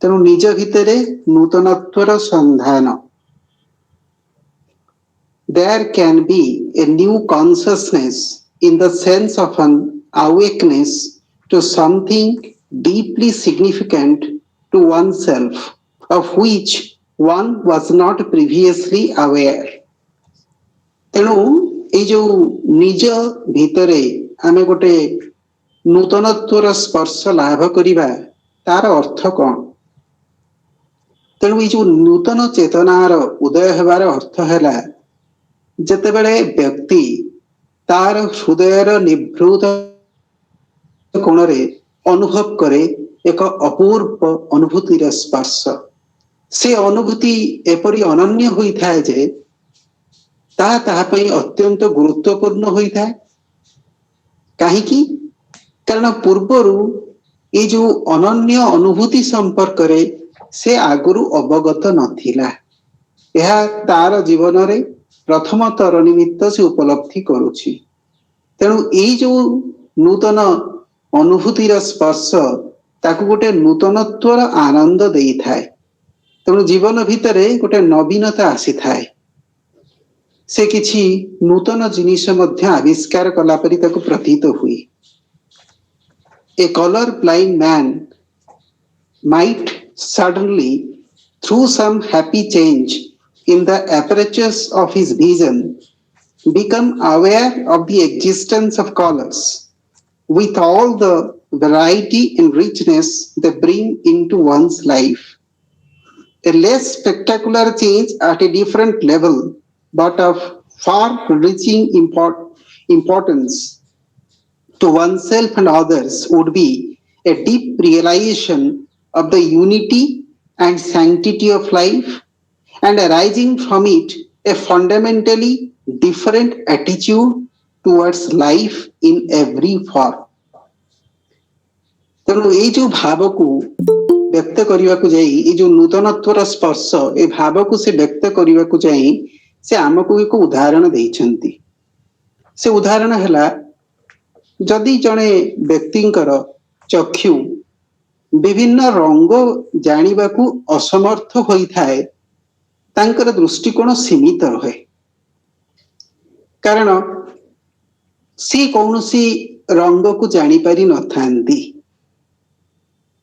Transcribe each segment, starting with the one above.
तेणु निज भितरे नूतनत्वर संधान. There can be a new consciousness in the sense of an awakeness to something deeply significant to oneself, of which one was not previously aware. तेणु ये जो निज भितरे आमे गोटे नूतनत्वर स्पर्श लाभ करिबा तार अर्थ कौन. तेणु ये जो नूतन चेतनार उदय हेबार अर्थ हैला जेतेबेले व्यक्ति तार हृदयर निभृत कोणरे अनुभव करे एक अपूर्व अनुभूतिर स्पर्श. से अनुभूति एपरि अनन्य होई थाए जे ताहा पई अत्यंत गुरुत्वपूर्ण होई थाए. काहेकि कारण पूर्वरु ये जो अनन्य अनुभूति संपर्क रे से आगुरु अवगत नथिला. यह तार जीवन रे प्रथम तर निमित्त से उपलब्धि करुछि. तेणु ये जो नूतन अनुभूतिर स्पर्श ताकु गोटे नूतनत्वर आनंद देई थाए. तेणु जीवन भितरे गोटे नवीनता आसी थाए. से किछि नूतन जिनिस मध्य आविष्कार कला परि ताकु प्रतीत हुई. A color blind man might suddenly, through some happy change in the apertures of his vision, become aware of the existence of colors with all the variety and richness they bring into one's life. A less spectacular change at a different level, but of far-reaching importance to oneself and others, would be a deep realization of the unity and sanctity of life, and arising from it a fundamentally different attitude towards life in every form. तेणु ये जो भाव को व्यक्त करने को जाई, ये जो नूतनत्वर स्पर्श ये भाव को से व्यक्त करने को जाई से आमको एक उदाहरण देइछंती. से उदाहरण हैला जदि जने व्यक्तिंकर चक्षु विभिन्न रंग जानिबा को असमर्थ होई थाए तांकर दृष्टिकोण सीमित रहे. कारण सी कौनसी रंग को जानी पारि न थांती.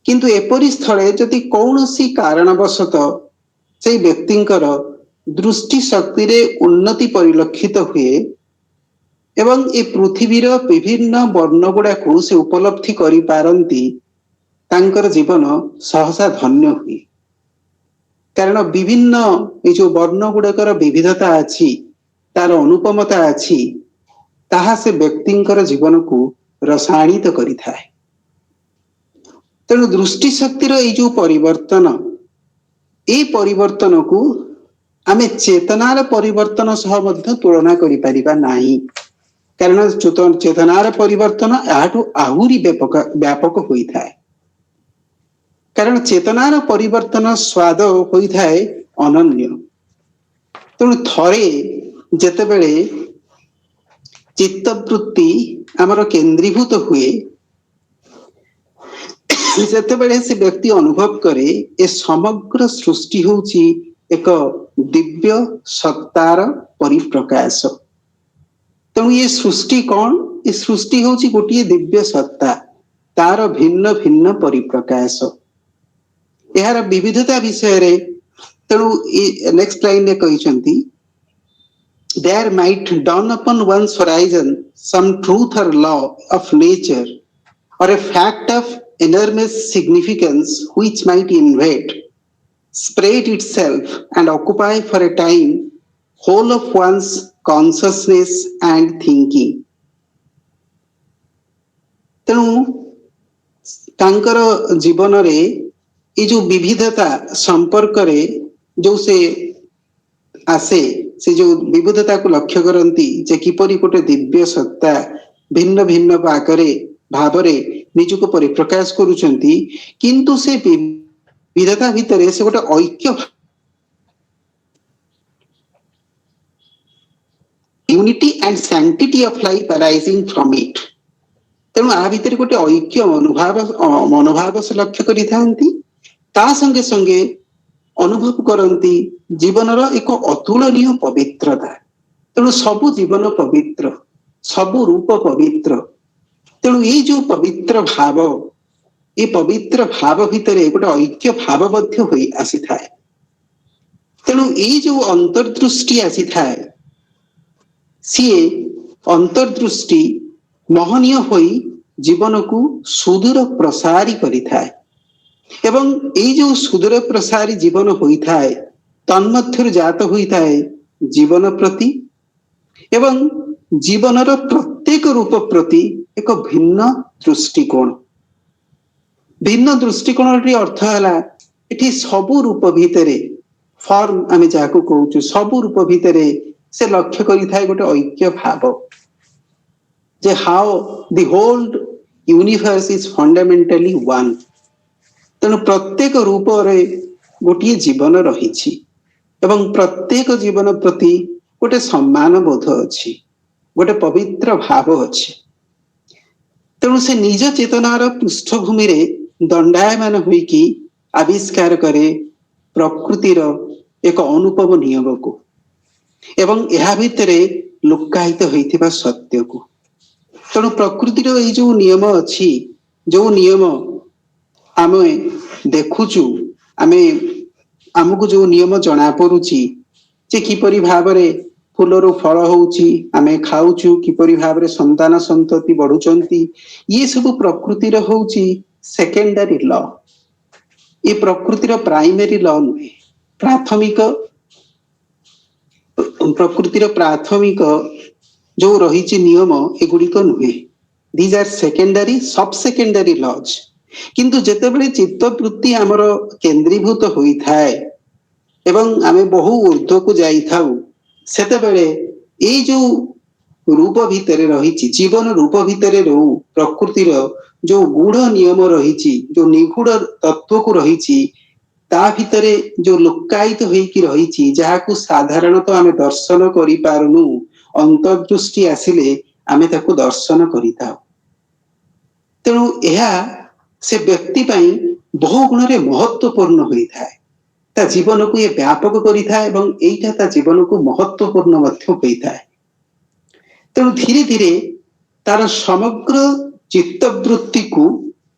किंतु एपरि स्थले जदि कौनसी कारणवशत से व्यक्तिंकर दृष्टि शक्ति रे उन्नति परिलक्षित हुए एवं ए पृथ्वीर विभिन्न वर्ण गुड़ा को से उपलब्धि करि पारंती तांकर जीवन सहसा धन्य हुए. कारण विभिन्न ये जो वर्ण गुड़ाकर विविधता अछि तार अनुपमता अछि ताहा से व्यक्तिंकर जीवन को रसायनित करि थाए. तेणु दृष्टि शक्तिर ये जो परिवर्तन ए परिवर्तन को आमे चेतनार परिवर्तन सह मध्य तुलना करि परिबा नाही. कारण चेतनार परिवर्तन याठू आहुरी व्यापक होई थाए. कारण चेतनार परिवर्तन स्वाद होई थाए अनन्य. तेणु थरे जेतेबेले चित्तवृत्ति आमर केंद्रीभूत हुए जेतेबेले से व्यक्ति अनुभव करे ए समग्र सृष्टि होउची एक दिव्य सत्तार परिप्रकाश. तेणु ये सृष्टि कौन? ये सृष्टि होउची गोटिए दिव्य सत्ता तार भिन्न भिन्न परिप्रकाश. यार विविधता विषय रे तेणु नेक्स्ट लाइन ने कहिसंती there might dawn upon one's horizon some truth or law of nature or a fact of enormous significance which might invade, spread itself and occupy for a time whole of one's consciousness and thinking. तेणु तांकर जीवन रे ये जो विविधता संपर्क रे जो से आसे से जो विविधता को लक्ष्य करती जे किपरि गोटे दिव्य सत्ता भिन्न भिन्न आकारे भावरे निजको परिप्रकाश करूचंती. किंतु से विविधता भितरे से गोटे ऐक्य unity and sanctity of life arising from it. तेणु आ भितर गोटे ऐक्य मनोभाव से लक्ष्य करि थांती. ତା संगे संगे अनुभव करती जीवनर एक अतुलनीय पवित्रता। तेणु सबु जीवन पवित्र, सबु रूप पवित्र। तेणु ये जो पवित्र भाव, ये पवित्र भाव भितर गोटे ऐक्य भाव मध्य होई आसी थाए। तेणु ये जो अंतर्दृष्टि आसी थाए, सीए अंतर्दृष्टि महनीय होई जीवन को सुदूर प्रसारी करि थाए। एवं ये जो सुदूर प्रसारी जीवन होई थाए, तन्मध्यरु जात होई थाए जीवन प्रति एवं जीवनर प्रत्येक रूप प्रति एक भिन्न दृष्टिकोण। भिन्न दृष्टिकोण अर्थ है एठी सबु रूप भितरे फॉर्म आमे जाको कहूछु, सबु रूप भितरे से लक्ष्य करि थाए गोटे ऐक्य भाव, जे how the whole universe is fundamentally one. तेणु प्रत्येक रूप रे गोटे जीवन रही एवं प्रत्येक जीवन प्रति गोटे सम्मान बोध अच्छी, गोटे पवित्र भाव अच्छी। तेणु से निज चेतनार पृष्ठभूमि रे दंडायमान होइकी आविष्कार करे प्रकृतिर एक अनुपम नियम को एवं यह भितरे लुकायित होइथिबा सत्य को। तेणु प्रकृतिर ये जो नियम अच्छी, जो नियम आमे देखुचु, आमे आमको जो नियम जना पड़ुची जे किपरि भाबरे फूलर फल होउची, आमे खाउचु, किपरि भाबरे संतान संतति बढ़ुचंती, ये सब प्रकृतिर होउची सेकेंडरी लॉ। ये प्रकृतिर प्राइमरी लॉ नुहे, प्राथमिक प्रकृतिर प्राथमिक जो रही नियम एगुड़िक नुहे। दीज आर सेकेंडरी सब सेकेंडरी लॉज। किंतु जेतेबेले चित्तवृत्ति आमर केंद्रीभूत होई थाए एवं आमे बहु ऊर्ध्व को जाई थाउ, सेतेबेले ए जो रूप भितरे रही जीवन रूप भितरे रहू प्रकृतिर जो गूढ़ नियम रही, जो निगूढ़ तत्व को रही, ता भितरे जो लुकायित होइकी रही, जहाकू साधारणतः आमे दर्शन करि पारुनु, अंतर्दृष्टि आसिले आमे ताकू दर्शन करिताउ। तेणु यह से व्यक्ति पाई बहु गुण रे महत्वपूर्ण होई थाए, ता जीवन को ये व्यापक करि थाए एवं एइटा ता जीवन को महत्वपूर्ण मध्य होई थाए। तेणु धीरे धीरे तार समग्र चित्तवृत्ति को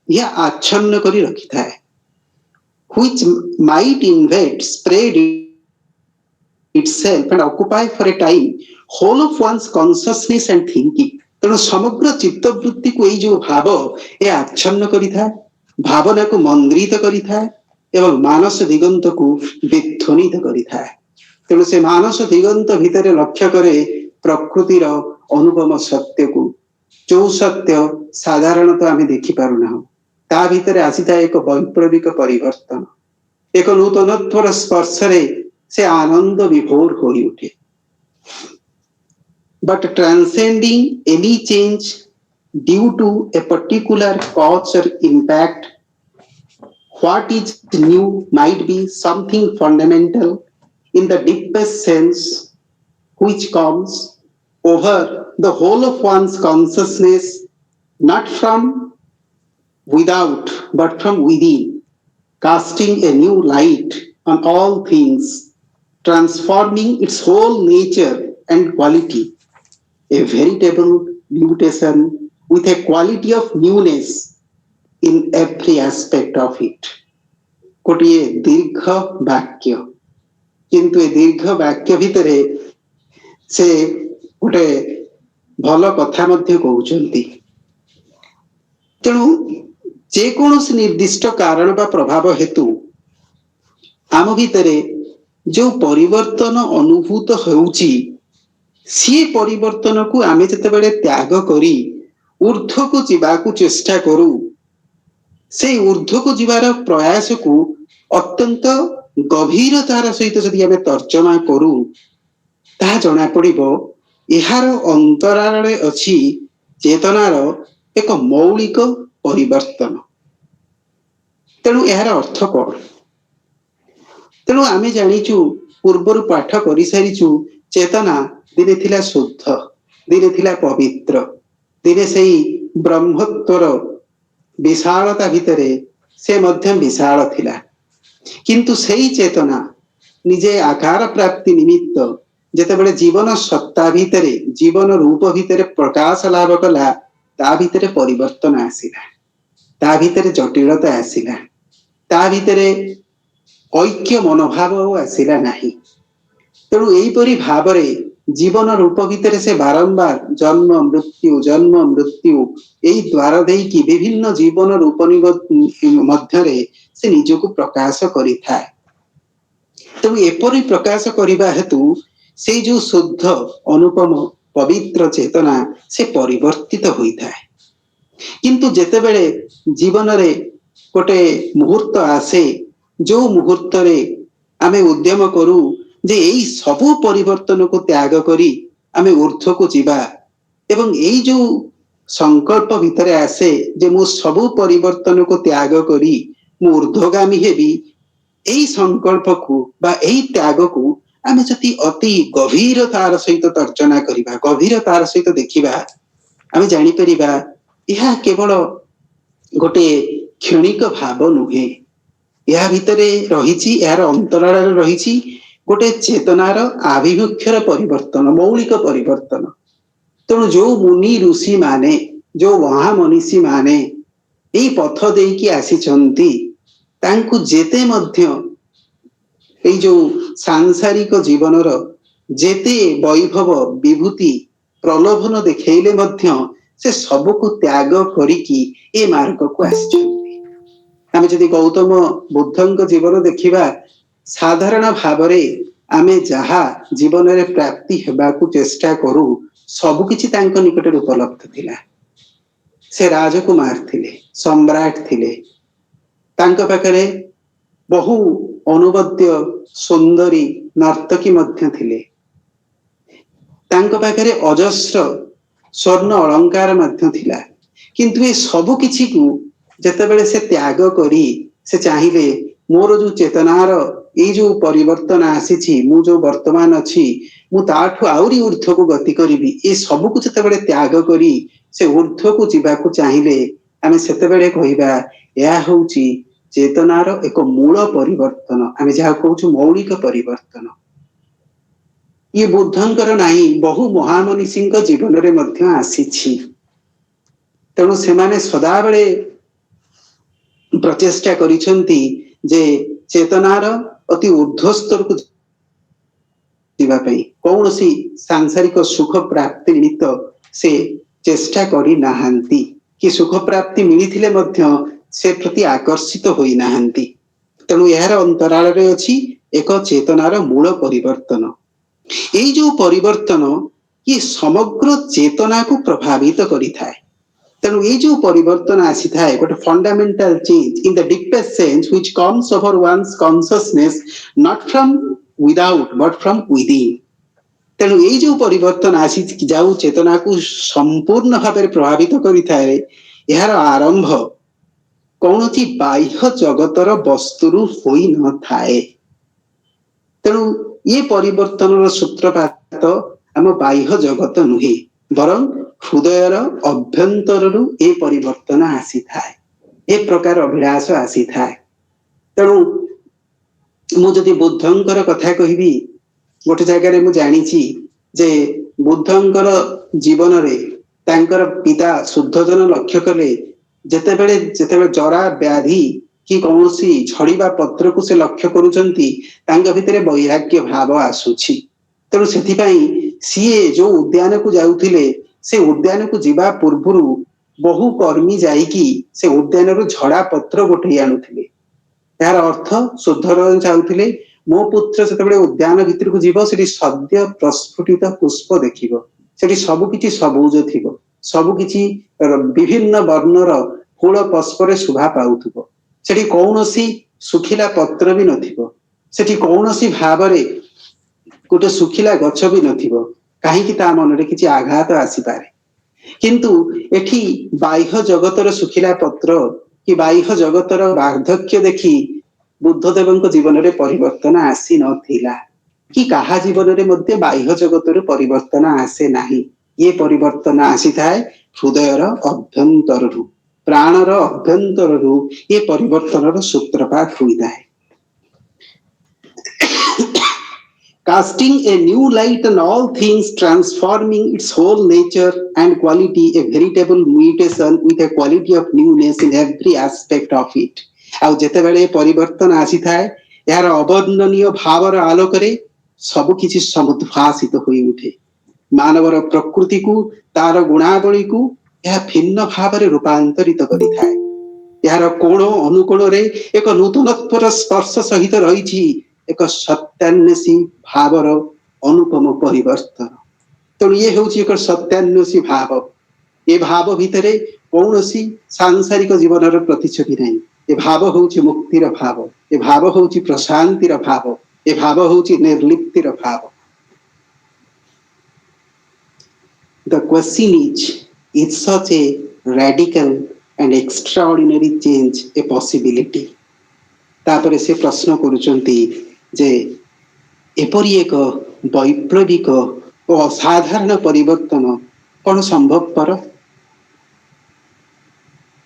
यह आच्छन्न करी रखि थाए, which might invade, spread itself and occupy for a time whole of one's consciousness and thinking। तेणु समग्र चित्तवृत्ति को ये जो भाव ये आच्छन्न करि थाए, भावना को मंद्रित करि थाए एवं मानस दिगंत को विध्वनित करि थाए। तेणु से मानस दिगंत भितर लक्ष्य करे प्रकृतिर अनुपम सत्य को, जो सत्य साधारणतः आमे देखि पारु ना, ता भितर आसीता एक वैप्लविक परिवर्तन, एक नूतनत्वर स्पर्श रे से आनंद विभोर होई उठे। But transcending any change due to a particular cause or impact, what is new might be something fundamental in the deepest sense which comes over the whole of one's consciousness, not from without but from within, casting a new light on all things, transforming its whole nature and quality, a veritable mutation with a quality of newness in every aspect of it। गोटे दीर्घ वाक्य, किंतु ए दीर्घ वाक्य भितरे से गोटे भल कथा मध्य कहउचंती। तेणु जेकोसी निर्दिष्ट कारण बा प्रभाव हेतु आम भितरे जो परिवर्तन अनुभूत होउची, सी परिवर्तन को आमे जतेबेले त्याग करी ऊर्ध्व को जीवाकू चेष्टा करू, से ऊर्ध्व को जीवार प्रयास को अत्यंत गभीरतार सहित जदि आमे तर्जमा करू, ताहा जना पड़िबो एहार अंतराळे अछि चेतनार एक मौलिक परिवर्तन। तेणु एहार अर्थ कौन? तेणु आमे जानिचु, पूर्वर पाठ करि सारिचु, चेतना दिने थिला शुद्ध, दिने थिला पवित्र, दिने सेही ब्रह्मत्वर विशालता भितरे से मध्यम विशाल थिला, किंतु सेई चेतना निजे आकार प्राप्ति निमित्त जेतेबेले जीवन सत्ता भितरे जीवन रूप भितरे प्रकाश लाभ कला ता भितरे परिवर्तन आसिला, ता भितरे जटिलता आसिला, ता भितरे ऐक्य मनोभाव आसिला नाही। तेणु एहीपरि भावरे जीवन रूप भितर से बारंबार जन्म मृत्यु एही द्वार देकी विभिन्न जीवन रूप मध्यरे से निजको प्रकाश करिथाए। तेणु एपरि प्रकाश करिबा हेतु से जो शुद्ध अनुपम पवित्र चेतना से परिवर्तित होइथाए। किंतु जेतेबेले जीवन रे गोटे मुहूर्त आसे जो मुहूर्त रे आमे उद्यम करू जे एई सबु परिवर्तन को त्याग करी आमे ऊर्ध्व को जीवा एवं एई जो संकल्प भितरे आसे जे मु सबु परिवर्तन को त्याग करी मु ऊर्ध्वगामी हेबी, एई संकल्प को बा एई त्याग को आमे जति अति गभीरतार सहित तर्जना करिबा, गभीरतार सहित देखिबा, आमे जानि परिबा यह केवल गोटे क्षणिक भाव नुहे, या भितरे रहिछि यार अंतराल रहिछि गोटे चेतनार आभिमुख्यर परिवर्तन, मौलिक परिवर्तन। तेणु जो मुनि ऋषि माने जो महामनीषी माने एई पथ देकी आसीचंती तांकु जेते मध्य एई जो सांसारिक जीवनर जेते वैभव विभूति प्रलोभन देखेले मध्य से सबको त्याग करिकी ए मार्ग को आसीचंती। आमे जदि गौतम बुद्धंक जीवन देखिबा साधारण भावरे आमे जहा जीवन रे प्राप्ति हेबाकू चेष्टा करू सबु किछि तांको निकटरे उपलब्ध थिला। से राजकुमार थिले, सम्राट थिले, तांको पाखरे बहु अनुबद्ध सुंदरी नर्तकी मध्य थिले, तांको पाखरे अजस्र स्वर्ण अलंकार मध्य थिला। किंतु ए सबु किछि को जेतेबेले से त्याग करी से चाहिए मोर जो चेतनार ये जो परिवर्तन आसी मु जो वर्तमान अच्छी मु ताठु आउरी ऊर्ध्व को गति करी ए सब को जेतेबेले त्याग करी से ऊर्ध्व को जीवाकू चाहिए आमे सेतेबेले कहिबा या होउची चेतनार एक मूल परिवर्तन, आमे जहा कहूछु मौलिक परिवर्तन। ये बुद्धंकर नाही बहु महामनीषींक जीवन रे मध्य आसीछि। तेणु सेमाने सदाबेले प्रचेष्टा करिसंती जे चेतनार अति ऊर्ध्व स्तर को जीवा पई कौनसी सांसारिक सुख प्राप्ति निमित्त से चेष्टा करी नाहंती कि सुख प्राप्ति मिलिथिले मध्य से प्रति आकर्षित होई नाहंती। तेणु यार अंतराल रे अछि एक चेतनार मूल परिवर्तन। एई जो परिवर्तन ये समग्र चेतना को प्रभावित करिथाए। तेणु ये जो परिवर्तन आसी थाए गोटे fundamental change in the deepest sense which comes over one's consciousness not from without but from within. तेणु ये जो परिवर्तन आसी जाऊ चेतना को संपूर्ण भाव प्रभावित करिथाए यार आरंभ कौनसी बाह्य जगतर वस्तुरु होई न थाए। तेणु ये परिवर्तन सूत्रपात आम बाह्य जगत नुहे बरं हृदयर अभ्यंतर ए परिवर्तन आसी थाए, ए प्रकार अभिलाष आसी थाए। तेणु मुझे बुद्धंकर कथा कहबी गोटे जगह मु जानिछि जे बुद्धंकर जीवन रे तांकर पिता शुद्धजन लक्ष्य कले जेतेबेले जरा व्याधि कि कौनसी झड़ीबा पत्र को से लक्ष्य करूचंती तांग भितरे वैराग्य भाव आसुछि। तेणु सेथिपाई सीए जो उद्यान को जाउथिले से उद्यान को जीवा पूर्वरु बहु कर्मी जाइकी से उद्यान रु झड़ा पत्र गोटे आनुथिले। यार अर्थ शुद्धजन चाहुथिले मो पुत्र सेतेबेले उद्यान भितर को जीव सेठी सद्य प्रस्फुटित पुष्प देखिबो, सेठी सबु किछि सबुज थिबो, सबु किछि विभिन्न वर्णर फूल पुष्परे शोभा पाउथिबो, सेठी कौनसी सुखिला पत्र भी नथिबो, सेठी कौनसी भावरे गोटे सुखिला गछ भी नथिबो काहेकि ता मनरे किछि आघात आसी पारे। किंतु एठी बाह्य जगतर सुखिला पत्र कि बाह्य जगतर वार्धक्य देखि बुद्धदेवଙ୍କ जीवନରେ परिवर्तन आसी नथिला कि काहा जीवନରେ मध्ये बाह्य जगतर परिवर्तन आसे नाही। ये परिवर्तन आसी थाए हृदयर अभ्यंतररु, प्राणर अभ्यंतररु ये परिवर्तनर सूत्रपात होई थाए। casting a new light on all things, transforming its whole nature and quality, a veritable mutation with a quality of newness in every aspect of it. ଆଉ ଯେତେବେଳେ ପରିବର୍ତ୍ତନ ଆସିଥାଏ ଏହାର ଅବର୍ଣ୍ଣନୀୟ ଭାବର ଆଲୋକରେ ସବୁ କିଛି ସମୁଦ୍ଭାସିତ ହୋଇ ଉଠେ। ମାନବର ପ୍ରକୃତିକୁ ତାର ଗୁଣାବଳୀକୁ ଏହା ଭିନ୍ନ ଭାବରେ ରୂପାନ୍ତରିତ କରିଥାଏ। ଏହାର କୋଣ ଅନୁକୋଣରେ ଏକ ନୂତନତ୍ୱର ସ୍ପର୍ଶ ସହିତ ରହିଛି ଏକ ସତ୍ୟାନ୍ୱେଷୀ ଭାବର ଅନୁପମ ପରିବର୍ତ୍ତନ। ତେଣୁ ଇଏ ହେଉଛି ଏକ ସତ୍ୟାନ୍ୱେଷୀ ଭାବ। ଏ ଭାବ ଭିତରେ କୌଣସି ସାଂସାରିକ ଜୀବନର ପ୍ରତିଛବି ନାହିଁ। ଏ ଭାବ ହେଉଛି ମୁକ୍ତିର ଭାବ, ଏ ଭାବ ହେଉଛି ପ୍ରଶାନ୍ତିର ଭାବ, ଏ ଭାବ ହେଉଛି ନିର୍ଲିପ୍ତିର ଭାବ। The question is such a radical and extraordinary change a possibility? ତାପରେ ସେ ପ୍ରଶ୍ନ କରୁଛନ୍ତି ଯେ ଏପରି ଏକ ବୈପ୍ଳବିକ ଓ ଅସାଧାରଣ ପରିବର୍ତ୍ତନ କ'ଣ ସମ୍ଭବପର?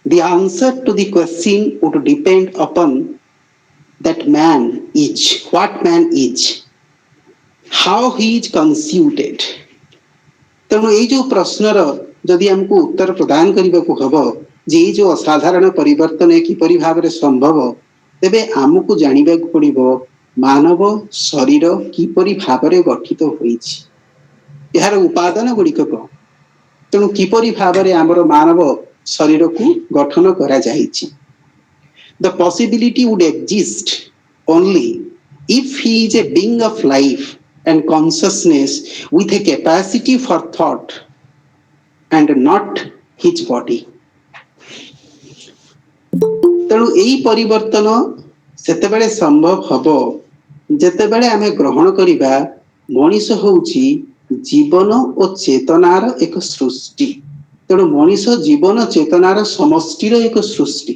The answer to the question would depend upon that man is, what man is, how he is constituted. ତେଣୁ ଏଇ ଯୋଉ ପ୍ରଶ୍ନର ଯଦି ଆମକୁ ଉତ୍ତର ପ୍ରଦାନ କରିବାକୁ ହବ ଯେ ଏଇ ଯୋଉ ଅସାଧାରଣ ପରିବର୍ତ୍ତନ କିପରି ଭାବରେ ସମ୍ଭବ, ତେବେ ଆମକୁ ଜାଣିବାକୁ ପଡ଼ିବ ମାନବ ଶରୀର କିପରି ଭାବରେ ଗଠିତ ହୋଇଛି, ଏହାର ଉପାଦାନ ଗୁଡ଼ିକ କ'ଣ। ତେଣୁ କିପରି ଭାବରେ ଆମର ମାନବ ଶରୀରକୁ ଗଠନ କରାଯାଇଛି। The possibility would exist only if he is a being of life and consciousness with a capacity for thought and not his body. ତେଣୁ ଏହି ପରିବର୍ତ୍ତନ ସେତେବେଳେ ସମ୍ଭବ ହବ ଯେତେବେଳେ ଆମେ ଗ୍ରହଣ କରିବା ମଣିଷ ହେଉଛି ଜୀବନ ଓ ଚେତନାର ଏକ ସୃଷ୍ଟି। ତେଣୁ ମଣିଷ ଜୀବନ ଚେତନାର ସମଷ୍ଟିର ଏକ ସୃଷ୍ଟି।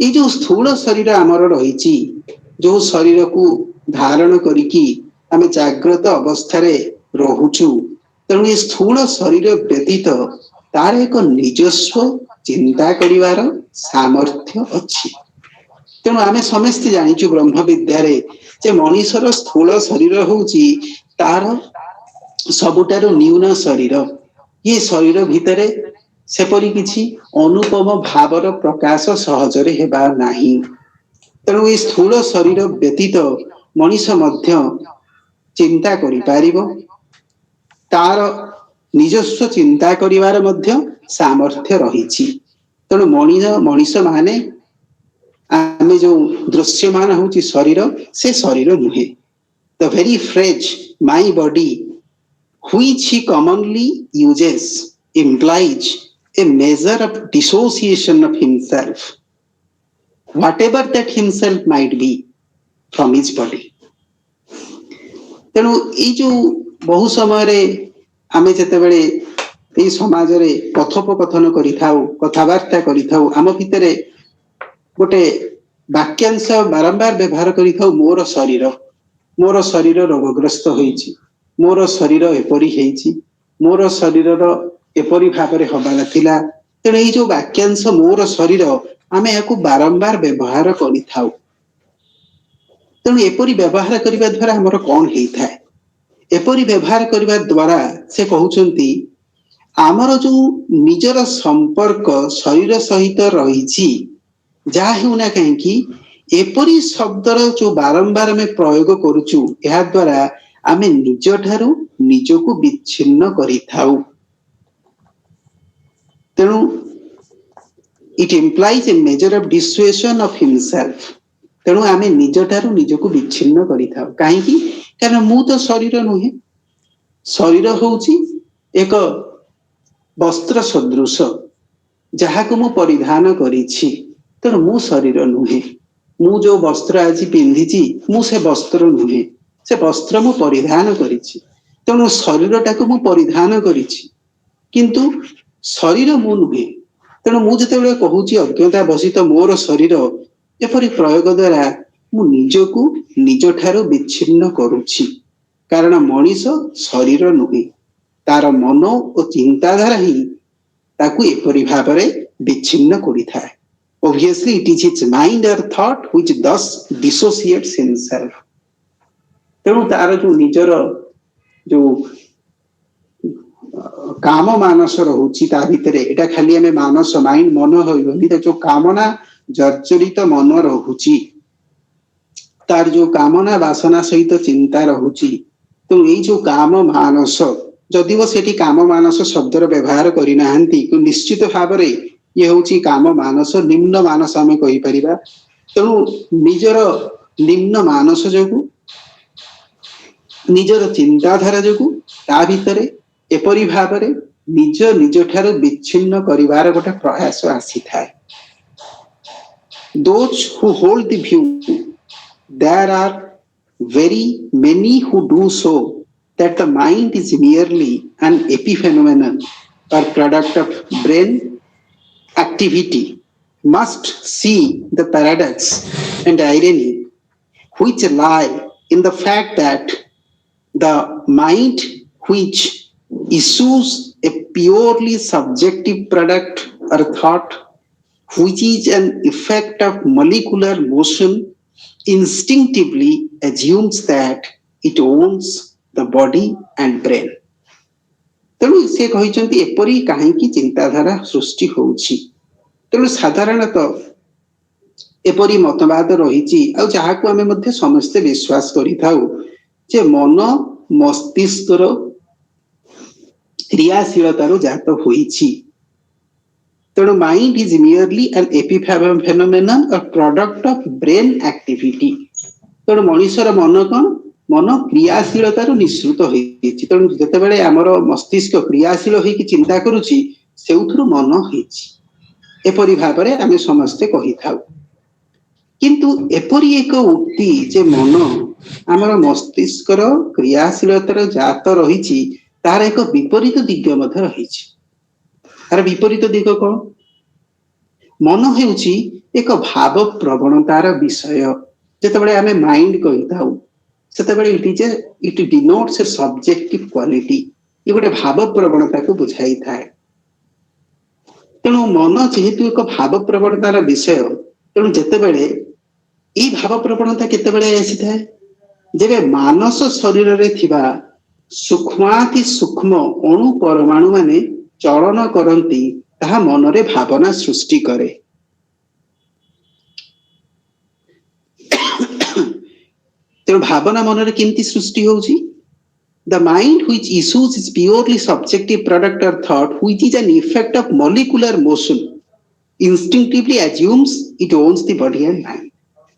ଏଇ ଯୋଉ ସ୍ଥୂଳ ଶରୀର ଆମର ରହିଛି, ଯୋଉ ଶରୀରକୁ ଧାରଣ କରିକି ଆମେ ଜାଗ୍ରତ ଅବସ୍ଥାରେ ରହୁଛୁ, ତେଣୁ ଏ ସ୍ଥୂଳ ଶରୀର ବ୍ୟତୀତ ତାର ଏକ ନିଜସ୍ୱ ଚିନ୍ତା କରିବାର ସାମର୍ଥ୍ୟ ଅଛି। ତେଣୁ ଆମେ ସମସ୍ତେ ଜାଣିଛୁ ବ୍ରହ୍ମ ବିଦ୍ୟାରେ ଯେ ମଣିଷର ସ୍ଥୂଳ ଶରୀର ହେଉଛି ତାର ସବୁଠାରୁ ନ୍ୟୁନ ଶରୀର। ଇଏ ଶରୀର ଭିତରେ ସେପରି କିଛି ଅନୁପମ ଭାବର ପ୍ରକାଶ ସହଜରେ ହେବା ନାହିଁ। ତେଣୁ ଏ ସ୍ଥୂଳ ଶରୀର ବ୍ୟତୀତ ମଣିଷ ମଧ୍ୟ ଚିନ୍ତା କରିପାରିବ, ତାର ନିଜସ୍ୱ ଚିନ୍ତା କରିବାର ମଧ୍ୟ ସାମର୍ଥ୍ୟ ରହିଛି। ତେଣୁ ମଣିଷ ମାନେ ଆମେ ଯୋଉ ଦୃଶ୍ୟମାନ ହେଉଛି ଶରୀର, ସେ ଶରୀର ନୁହେଁ। The very phrase my body which he commonly uses implies a measure of dissociation of himself, whatever that himself might be, from his body. ତେଣୁ ଏଇ ଯୋଉ ବହୁ ସମୟରେ ଆମେ ଯେତେବେଳେ ଏଇ ସମାଜରେ କଥୋପକଥନ କରିଥାଉ, କଥାବାର୍ତ୍ତା କରିଥାଉ, ଆମ ଭିତରେ ଗୋଟେ ବାକ୍ୟାଂଶ ବାରମ୍ବାର ବ୍ୟବହାର କରିଥାଉ, ମୋର ଶରୀର ରୋଗଗ୍ରସ୍ତ ହୋଇଛି, ମୋର ଶରୀର ଏପରି ହେଇଛି, ମୋର ଶରୀରର ଏପରି ଭାବରେ ହବାର ଥିଲା। ତେଣୁ ଏଇ ଯୋଉ ବାକ୍ୟାଂଶ ମୋର ଶରୀର, ଆମେ ଏହାକୁ ବାରମ୍ବାର ବ୍ୟବହାର କରିଥାଉ। ତେଣୁ ଏପରି ବ୍ୟବହାର କରିବା ଦ୍ୱାରା ଆମର କ'ଣ ହେଇଥାଏ? ଏପରି ବ୍ୟବହାର କରିବା ଦ୍ୱାରା ସେ କହୁଛନ୍ତି ଆମର ଯୋଉ ନିଜର ସମ୍ପର୍କ ଶରୀର ସହିତ ରହିଛି, ଯାହା ହେଉନା କାହିଁକି ଏପରି ଶବ୍ଦର ଯୋଉ ବାରମ୍ବାର ଆମେ ପ୍ରୟୋଗ କରୁଛୁ, ଏହା ଦ୍ୱାରା ଆମେ ନିଜଠାରୁ ନିଜକୁ ବିଚ୍ଛିନ୍ନ କରିଥାଉ। ତେଣୁ it implies a measure of dissociation of himself. ତେଣୁ ଆମେ ନିଜଠାରୁ ନିଜକୁ ବିଚ୍ଛିନ୍ନ କରିଥାଉ। କାହିଁକି? କାରଣ ମୁଁ ତ ଶରୀର ନୁହେଁ। ଶରୀର ହେଉଛି ଏକ ବସ୍ତ୍ର ସଦୃଶ, ଯାହାକୁ ମୁଁ ପରିଧାନ କରିଛି। ତେଣୁ ମୁଁ ଶରୀର ନୁହେଁ। ମୁଁ ଯୋଉ ବସ୍ତ୍ର ଆଜି ପିନ୍ଧିଛି, ମୁଁ ସେ ବସ୍ତ୍ର ନୁହେଁ, ସେ ବସ୍ତ୍ର ମୁଁ ପରିଧାନ କରିଛି। ତେଣୁ ଶରୀରଟାକୁ ମୁଁ ପରିଧାନ କରିଛି, କିନ୍ତୁ ଶରୀର ମୁଁ ନୁହେଁ। ତେଣୁ ମୁଁ ଯେତେବେଳେ କହୁଛି ଅଜ୍ଞତା ବସିତ ମୋର ଶରୀର, ଏପରି ପ୍ରୟୋଗ ଦ୍ୱାରା ମୁଁ ନିଜକୁ ନିଜଠାରୁ ବିଚ୍ଛିନ୍ନ କରୁଛି। କାରଣ ମଣିଷ ଶରୀର ନୁହେଁ, ତାର ମନ ଓ ଚିନ୍ତାଧାରା ହିଁ ତାକୁ ଏପରି ଭାବରେ ବିଚ୍ଛିନ୍ନ କରିଥାଏ। Obviously it is his mind or thought which thus dissociates himself. ତେଣୁ ତାର ଯୋଉ ନିଜର ଯୋଉ କାମ ମାନସ ରହୁଛି ତା ଭିତରେ, ଏଇଟା ଖାଲି ଆମେ ମାନସ ମାଇଣ୍ଡ ମନ ରହିବନି, ଯୋଉ କାମନା ଜର୍ଜରିତ ମନ ରହୁଛି, ତାର ଯୋଉ କାମନା ବାସନା ସହିତ ଚିନ୍ତା ରହୁଛି, ତେଣୁ ଏଇ ଯୋଉ କାମ ମାନସ, ଯଦିଓ ସେଠି କାମ ମାନସ ଶବ୍ଦର ବ୍ୟବହାର କରିନାହାନ୍ତି, ନିଶ୍ଚିତ ଭାବରେ ଇଏ ହଉଛି କାମ ମାନସ, ନିମ୍ନ ମାନସ ଆମେ କହିପାରିବା। ତେଣୁ ନିଜର ନିମ୍ନ ମାନସ ଯୋଗୁ, ନିଜର ଚିନ୍ତାଧାରା ଯୋଗୁ ତା ଭିତରେ ଏପରି ଭାବରେ ନିଜ ଠାରୁ ବିଚ୍ଛିନ୍ନ କରିବାର ଗୋଟେ ପ୍ରୟାସ ଆସିଥାଏ। Those who hold the view, there are very many who do so, that the mind is merely an epiphenomenon or product of brain activity, must see the paradox and irony which lie in the fact that the mind, which issues a purely subjective product or thought, which is an effect of molecular motion, instinctively assumes that it owns the body and brain. ତେଣୁ ସେ କହିଛନ୍ତି ଏପରି କାହିଁକି ଚିନ୍ତାଧାରା ସୃଷ୍ଟି ହେଉଛି। ତେଣୁ ସାଧାରଣତଃ ଏପରି ମତବାଦ ରହିଛି, ଆଉ ଯାହାକୁ ଆମେ ମଧ୍ୟ ସମସ୍ତେ ବିଶ୍ୱାସ କରିଥାଉ, ଯେ ମନ ମସ୍ତିଷ୍କର କ୍ରିୟାଶୀଳତାରୁ ଜାତ ହୋଇଛି। ତେଣୁ ମାଇଣ୍ଡ ଇଜ ମିୟରଲି ଆନ୍ ଏପିଫେନୋମେନନ୍ ଅର୍ ପ୍ରଡକ୍ଟ ଅଫ୍ ବ୍ରେନ୍ ଆକ୍ଟିଭିଟି। ତେଣୁ ମଣିଷର ମନ କଣ? ମନ କ୍ରିୟାଶୀଳତାରୁ ନିଃସୃତ ହେଇଛି। ତେଣୁ ଯେତେବେଳେ ଆମର ମସ୍ତିଷ୍କ କ୍ରିୟାଶୀଳ ହେଇକି ଚିନ୍ତା କରୁଛି, ସେଉଥିରୁ ମନ ହେଇଛି, ଏପରି ଭାବରେ ଆମେ ସମସ୍ତେ କହିଥାଉ। କିନ୍ତୁ ଏପରି ଏକ ଉକ୍ତି ଯେ ମନ ଆମର ମସ୍ତିଷ୍କର କ୍ରିୟାଶୀଳତାର ଜାତ ରହିଛି, ତାହାର ଏକ ବିପରୀତ ଦିଗ ମଧ୍ୟ ରହିଛି। ତାର ବିପରୀତ ଦିଗ କଣ? ମନ ହେଉଛି ଏକ ଭାବ ପ୍ରବଣତାର ବିଷୟ। ଯେତେବେଳେ ଆମେ ମାଇଣ୍ଡ କହିଥାଉ, ସେତେବେଳେ ଇଟ୍ ଡିନୋଟ୍ସ ଏ ସବଜେକ୍ଟିଭ କ୍ୱାଲିଟି, ଏ ଗୋଟେ ଭାବ ପ୍ରବଣତାକୁ ବୁଝାଇଥାଏ। ତେଣୁ ମନ ଯେହେତୁ ଏକ ଭାବ ପ୍ରବଣତାର ବିଷୟ, ତେଣୁ ଯେତେବେଳେ ଏଇ ଭାବ ପ୍ରବଣତା କେତେବେଳେ ଆସିଥାଏ? ଯେବେ ମାନସ ଶରୀରରେ ଥିବା ସୂକ୍ଷ୍ମାତି ସୂକ୍ଷ୍ମ ଅଣୁ ପରମାଣୁ ମାନେ ଚଳନ କରନ୍ତି, ତାହା ମନରେ ଭାବନା ସୃଷ୍ଟି କରେ। ତେଣୁ ଭାବନା ମନରେ କେମିତି ସୃଷ୍ଟି ହଉଛି? The mind which issues is purely subjective product or thought, which is an effect of molecular motion, instinctively assumes it owns the body and mind.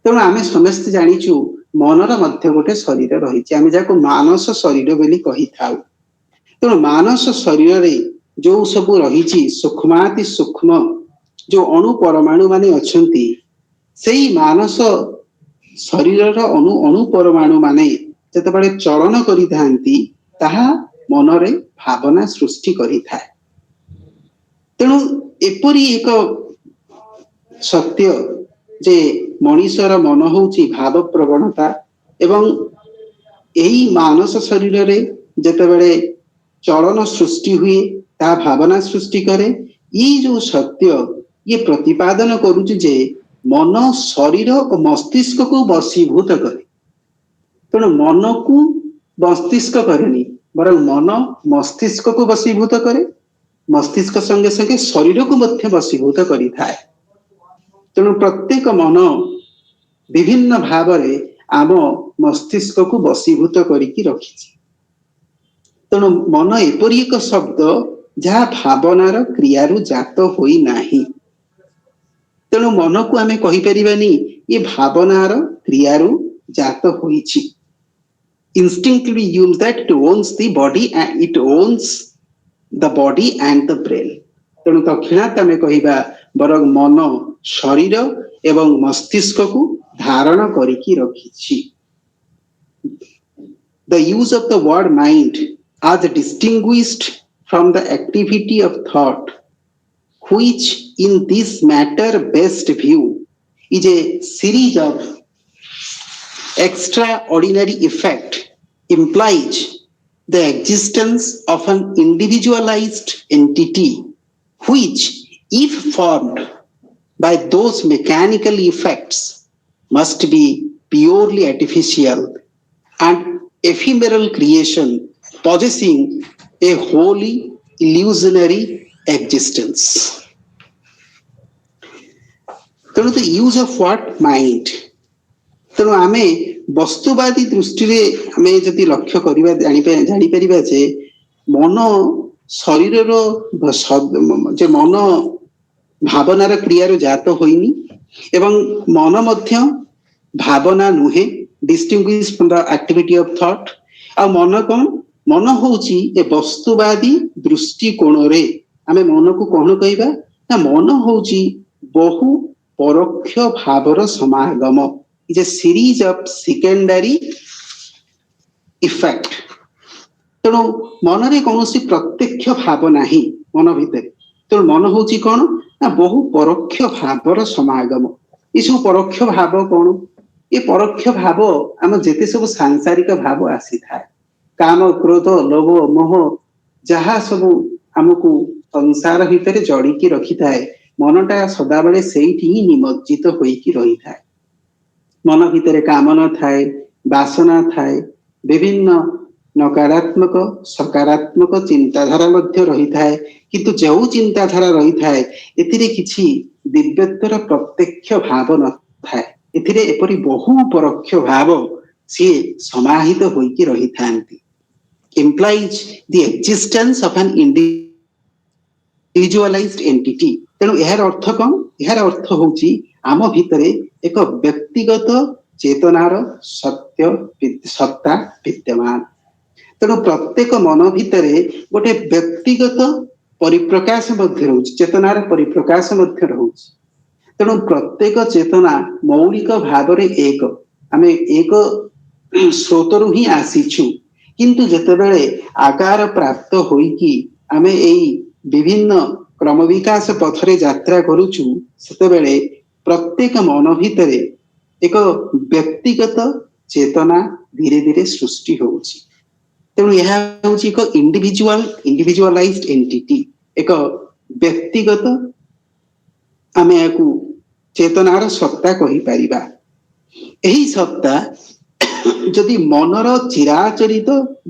ତେଣୁ ଆମେ ସମସ୍ତେ ଜାଣିଛୁ ମନର ମଧ୍ୟ ଗୋଟେ ଶରୀର ରହିଛି, ଆମେ ଯାହାକୁ ମାନସ ଶରୀର ବୋଲି କହିଥାଉ। ତେଣୁ ମାନସ ଶରୀରରେ ଯୋଉ ସବୁ ରହିଛି ସୂକ୍ଷ୍ମାତି ସୂକ୍ଷ୍ମ ଯୋଉ ଅଣୁ ପରମାଣୁ ମାନେ ଅଛନ୍ତି, ସେଇ ମାନସ ଶରୀରର ଅଣୁ ପରମାଣୁ ମାନେ ଯେତେବେଳେ ଚଳନ କରିଥାନ୍ତି, ତାହା ମନରେ ଭାବନା ସୃଷ୍ଟି କରିଥାଏ। ତେଣୁ ଏପରି ଏକ ସତ୍ୟ ଯେ ମଣିଷର ମନ ହେଉଛି ଭାବ ପ୍ରବଣତା, ଏବଂ ଏହି ମାନସ ଶରୀରରେ ଯେତେବେଳେ ଚଳନ ସୃଷ୍ଟି ହୁଏ, ତାହା ଭାବନା ସୃଷ୍ଟି କରେ। ଏଇ ଯୋଉ ସତ୍ୟ ଇଏ ପ୍ରତିପାଦନ କରୁଛି ଯେ ମନ ଶରୀର ଓ ମସ୍ତିଷ୍କକୁ ବଶୀଭୂତ କରେ। ତେଣୁ ମନକୁ ମସ୍ତିଷ୍କ କରେନି, ବରଂ ମନ ମସ୍ତିଷ୍କକୁ ବଶୀଭୂତ କରେ, ମସ୍ତିଷ୍କ ସଙ୍ଗେ ସଙ୍ଗେ ଶରୀରକୁ ମଧ୍ୟ ବଶୀଭୂତ କରିଥାଏ। ତେଣୁ ପ୍ରତ୍ୟେକ ମନ ବିଭିନ୍ନ ଭାବରେ ଆମ ମସ୍ତିଷ୍କକୁ ବଶୀଭୂତ କରିକି ରଖିଛି। ତେଣୁ ମନ ଏପରି ଏକ ଶବ୍ଦ ଯାହା ଭାବନାର କ୍ରିୟାରୁ ଜାତ ହୋଇନାହିଁ। ତେଣୁ ମନକୁ ଆମେ କହିପାରିବାନି ଏ ଭାବନାର କ୍ରିୟାରୁ ଜାତ ହୋଇଛି। Instinctively use that it owns the body and it owns the body and the brain. ତେଣୁ ତକ୍ଷଣାତ୍ ଆମେ କହିବା ବରଂ ମନ ଶରୀର ଏବଂ ମସ୍ତିଷ୍କକୁ ଧାରଣ କରିକି ରଖିଛି। The use of the word mind as distinguished from the activity of thought, which in this matter best view is a series of extraordinary effect, implies the existence of an individualized entity which, if formed by those mechanical effects, must be purely artificial and ephemeral creation possessing a wholly illusionary existence. ତେଣୁ the use of what mind, ତେଣୁ ଆମେ ବସ୍ତୁବାଦୀ ଦୃଷ୍ଟିରେ ଆମେ ଯଦି ଲକ୍ଷ୍ୟ କରିବା ଜାଣିପାରିବା ଯେ ମନ ଶରୀରର ଯେ ମନ ଭାବନାର କ୍ରିୟାରୁ ଜାତ ହୋଇନି ଏବଂ ମନ ମଧ୍ୟ ଭାବନା ନୁହେଁ, distinguished from the activity of thought। ଆଉ ମନ କଣ? ମନ ହଉଛି ଏ ବସ୍ତୁବାଦୀ ଦୃଷ୍ଟିକୋଣରେ ଆମେ ମନକୁ କଣ କହିବା ନା ମନ ହଉଛି ବହୁ ପରୋକ୍ଷ ଭାବର ସମାଗମ, is a series of secondary effect। ତେଣୁ ମନରେ କୌଣସି ପ୍ରତ୍ୟକ୍ଷ ଭାବ ନାହିଁ ମନ ଭିତରେ। ତେଣୁ ମନ ହଉଛି କଣ ନା ବହୁ ପରୋକ୍ଷ ଭାବର ସମାଗମ। ଏସବୁ ପରୋକ୍ଷ ଭାବ କଣ? ଏ ପରୋକ୍ଷ ଭାବ ଆମ ଯେତେ ସବୁ ସାଂସାରିକ ଭାବ ଆସିଥାଏ, କାମ କ୍ରୋଧ ଲୋଭ ମୋହ ଯାହା ସବୁ ଆମକୁ ସଂସାର ଭିତରେ ଜଡ଼ିକି ରଖିଥାଏ, ମନଟା ସଦାବେଳେ ସେଇଠି ହିଁ ନିମଜ୍ଜିତ ହୋଇକି ରହିଥାଏ। ମନ ଭିତରେ କାମନା ଥାଏ, ବାସନା ଥାଏ, ବିଭିନ୍ନ ନକାରାତ୍ମକ ସକାରାତ୍ମକ ଚିନ୍ତାଧାରା ମଧ୍ୟ ରହିଥାଏ। କିନ୍ତୁ ଯେଉଁ ଚିନ୍ତାଧାରା ରହିଥାଏ ଏଥିରେ କିଛି ଦିବ୍ୟତ୍ୱର ପ୍ରତ୍ୟକ୍ଷ ଭାବ ନଥାଏ, ଏଥିରେ ଏପରି ବହୁ ପରୋକ୍ଷ ଭାବ ସିଏ ସମାହିତ ହୋଇକି ରହିଥାନ୍ତି। implies the existence of an individualized entity। ତେଣୁ ଏହାର ଅର୍ଥ କଣ? ଏହାର ଅର୍ଥ ହଉଛି ଆମ ଭିତରେ ଏକ ବ୍ୟକ୍ତିଗତ ଚେତନାର ସତ୍ତା ବିଦ୍ୟମାନ। ତେଣୁ ପ୍ରତ୍ୟେକ ମନ ଭିତରେ ଗୋଟେ ବ୍ୟକ୍ତିଗତ ପରିପ୍ରକାଶ ମଧ୍ୟ ରହୁଛି, ଚେତନାର ପରିପ୍ରକାଶ ମଧ୍ୟ ରହୁଛି। ତେଣୁ ପ୍ରତ୍ୟେକ ଚେତନା ମୌଳିକ ଭାବରେ ଏକ, ଆମେ ଏକ ସ୍ରୋତରୁ ହିଁ ଆସିଛୁ। କିନ୍ତୁ ଯେତେବେଳେ ଆକାର ପ୍ରାପ୍ତ ହୋଇକି ଆମେ ଏଇ ବିଭିନ୍ନ କ୍ରମ ବିକାଶ ପଥରେ ଯାତ୍ରା କରୁଛୁ, ସେତେବେଳେ ପ୍ରତ୍ୟେକ ମନ ଭିତରେ ଏକ ବ୍ୟକ୍ତିଗତ ଚେତନା ଧୀରେ ଧୀରେ ସୃଷ୍ଟି ହେଉଛି। ତେଣୁ ଏହା ହେଉଛି ଏକ ଇଣ୍ଡିଭିଜୁଆଲାଇଜ୍ଡ ଏଣ୍ଟିଟି, ଏକ ବ୍ୟକ୍ତିଗତ, ଆମେ ଏହାକୁ ଚେତନାର ସତ୍ତା କହିପାରିବା। ଏହି ସତ୍ତା ଯଦି ମନର ଚିରାଚରିତ